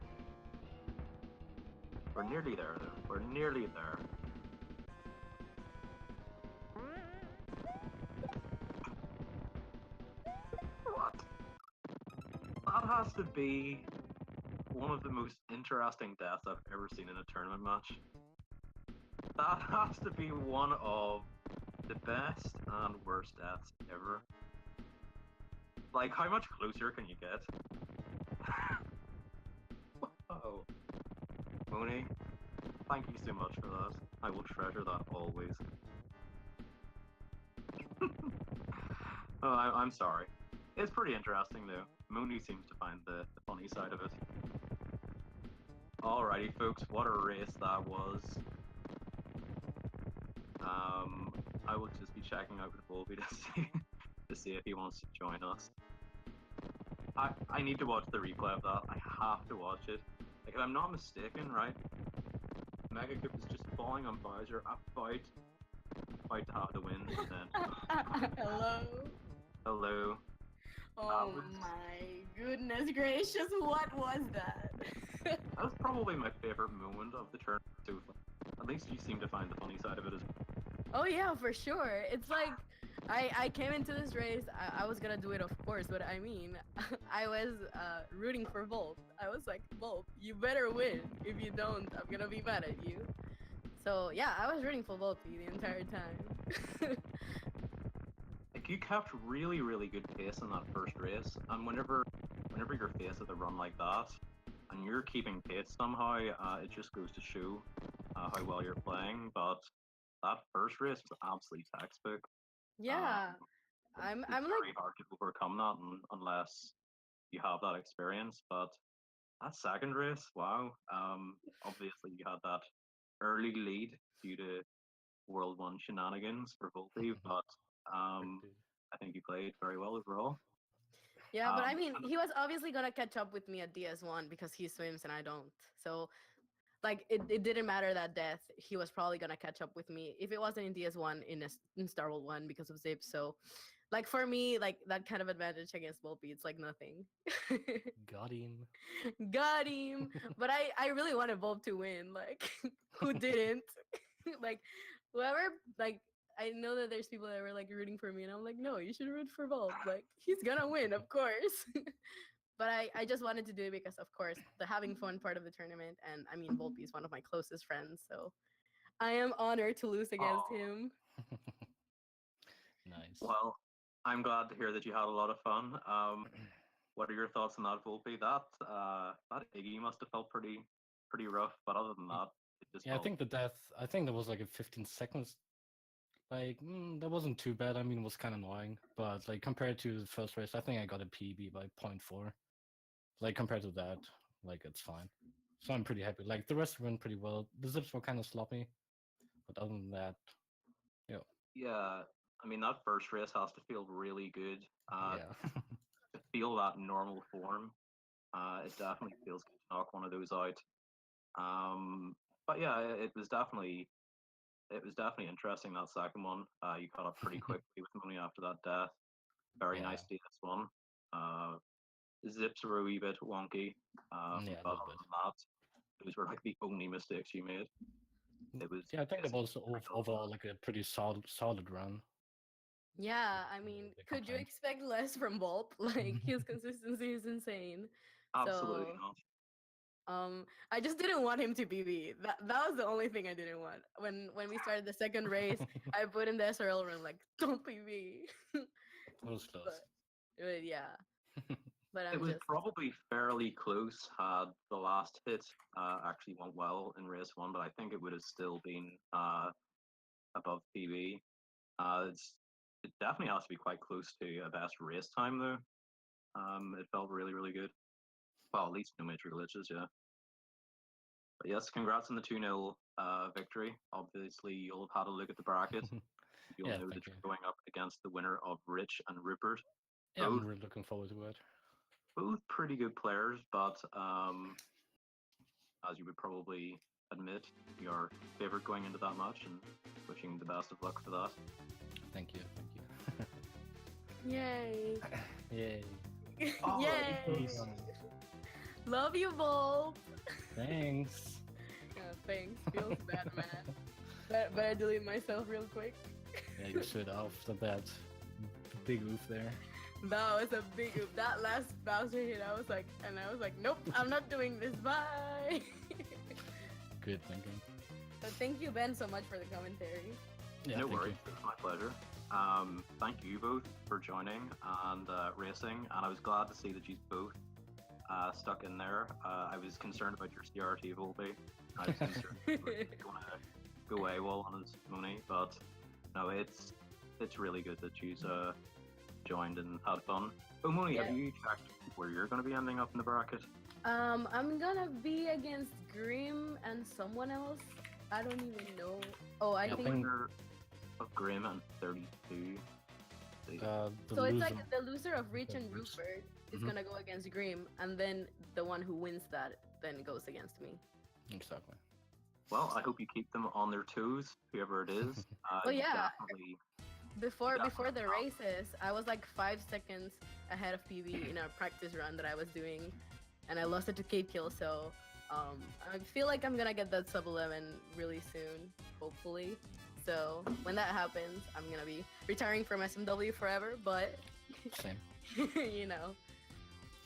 We're nearly there though. We're nearly there. What? That has to be one of the most interesting deaths I've ever seen in a tournament match. That has to be one of the best and worst deaths ever. Like, how much closer can you get? Oh, Mooney, thank you so much for that. I will treasure that always. Oh, I'm sorry. It's pretty interesting though. Mooney seems to find the funny side of it. Alrighty, folks, what a race that was. I will just be checking out with Volpey to see if he wants to join us. I need to watch the replay of that. I have to watch it. Like, if I'm not mistaken, right? Mega Coop is just falling on Bowser, about to have the win, and then Hello. hello. Oh my goodness gracious, what was that? That was probably my favorite moment of the tournament so far. At least you seem to find the funny side of it as well. Oh yeah, for sure. It's like I came into this race. I was gonna do it, of course, but I mean, I was rooting for Volp. I was like, Volp, you better win. If you don't, I'm gonna be mad at you. So yeah, I was rooting for Volpey the entire time. Like, you kept really, really good pace in that first race, and whenever you're faced with a run like that, and you're keeping pace somehow, it just goes to show how well you're playing. But that first race was absolutely textbook. Yeah, It's I'm very like, hard to overcome that unless you have that experience. But that second race, wow. Obviously you had that early lead due to World 1 shenanigans for Volpey, but I think you played very well overall. yeah, but I mean, he was obviously gonna catch up with me at DS1 because he swims and I don't. So like it didn't matter that death. He was probably gonna catch up with me if it wasn't in DS1 in Star World 1 because of Zip. So like for me, like that kind of advantage against Volpey, it's like nothing. Got him. Got him. But I really wanted Volp to win. Like who didn't? Like whoever, like I know that there's people that were like rooting for me and I'm like, no, you should root for Volp. Like he's gonna win, of course. But I just wanted to do it because, of course, the having fun part of the tournament. And I mean, Volpey is one of my closest friends. So I am honored to lose against him. Nice. Well, I'm glad to hear that you had a lot of fun. What are your thoughts on that, Volpey? That Iggy must have felt pretty rough, but other than that, it just Yeah, I felt... think the death, I think there was like a 15 seconds. Like, that wasn't too bad. I mean, it was kind of annoying. But like compared to the first race, I think I got a PB by 0.4. Like compared to that, like it's fine. So I'm pretty happy. Like the rest went pretty well. The zips were kind of sloppy. But other than that, yeah. Yeah, I mean, that first race has to feel really good. Yeah. To feel that normal form, it definitely feels good to knock one of those out. But yeah, it was definitely interesting, that second one. You caught up pretty quickly with Money after that death. Very nice DS1. Zips were a wee bit wonky. Yeah, a but little other bit. than that, those were like the only mistakes you made. It was... Yeah, I think it was overall like a pretty solid run. Yeah, I mean, could you expect less from Volp? Like his consistency is insane. Absolutely So, not. I just didn't want him to BB. That was the only thing I didn't want. When we started the second race, I put in the SRL run like, don't BB. It was close. But yeah. But It was probably fairly close had the last hit actually went well in race 1, but I think it would have still been above PB. It definitely has to be quite close to a best race time though. It felt really, really good. Well, at least no major glitches, yeah. Yes, congrats on the 2-0 victory. Obviously, you'll have had a look at the bracket. You'll Yeah, know that thank you're you. going up against the winner of Rich and Rupert. Yeah, I'm Both, really looking forward to it. both pretty good players, but as you would probably admit, your favorite going into that match, and wishing the best of luck for that. Thank you. Yay! Yay. Oh, Yay! Love you, Volp. Thanks. Thanks. Feels bad, man. Better delete myself real quick. Yeah, you should off the bat. Big oof there. That was a big oop. That last Bowser hit, I was like, nope, I'm not doing this. Bye. Good thinking. So thank you, Ben, so much for the commentary. Yeah, no thank worries, you. it's my pleasure. Thank you both for joining and racing, and I was glad to see that you both stuck in there. I was concerned about your CRT, Volpey. I was concerned you were going to go AWOL on his Moni, but no, it's really good that you joined and had fun. Oh, Moni, Yeah. have you checked where you're going to be ending up in the bracket? I'm gonna be against Grim and someone else. I don't even know. Oh, I Yeah, The think winner of Grim and 32. The so. It's loser- like the loser of Rich and Rich. Rupert is Mhm. gonna go against Grim, and then the one who wins that then goes against me. Exactly. Well, I hope you keep them on their toes, whoever it is. Oh, yeah. Definitely. Before Yeah. the races, I was like 5 seconds ahead of PB in a practice run that I was doing, and I lost it to Cape Kill. So I feel like I'm gonna get that sub 11 really soon, hopefully. So when that happens, I'm gonna be retiring from SMW forever. But Same. you know,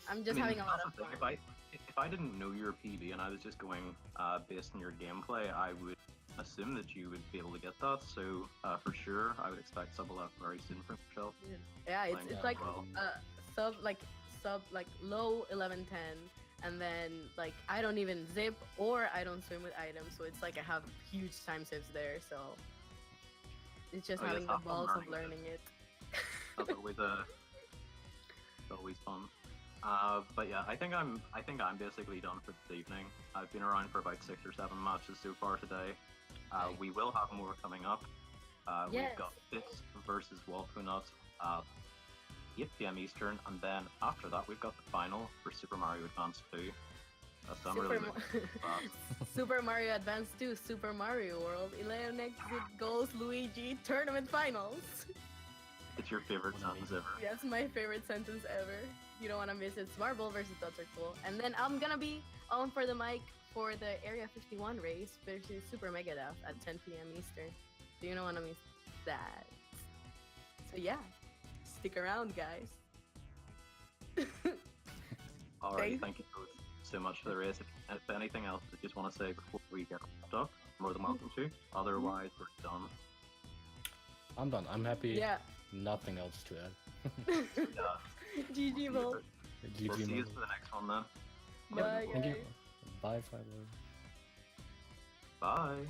I'm just I mean, having a lot that's of the fun. thing. If I didn't know your PB and I was just going based on your gameplay, I would assume that you would be able to get that. So for sure, I would expect sub 11 very soon for yourself. Yeah, Playing it's that like well. sub like low 11-10, and then like I don't even zip or I don't swim with items, so it's like I have huge time saves there. So it's just Oh, yes, having the have fun balls of learning learning it. That's always fun. But yeah, I think I'm basically done for this evening. I've been around for about 6 or 7 matches so far today. We will have more coming up. Yes. We've got Fitz versus Walpnut at 8 PM Eastern, and then after that we've got the final for Super Mario Advance 2. So I'm really looking forward to that. Super Mario Advance 2, Super Mario World, 11 exit goals, Luigi, tournament finals. It's your favorite sentence ever. That's my favorite sentence ever. You don't want to miss it. Smart Ball versus Dots are cool. And then I'm gonna be on for the mic for the Area 51 race versus Super Mega Deph at 10 PM Eastern. So you don't want to miss that. So yeah, stick around, guys. Alright, thank you both so much for the race. If anything else you just want to say before we get wrapped up, more than welcome to. Otherwise, we're done. I'm done. I'm happy. Yeah. Nothing else to add. Yeah. GG Vol. We'll see you Mobile. for the next one then. Bye, Thank you. guys. Bye, Fiber. Bye.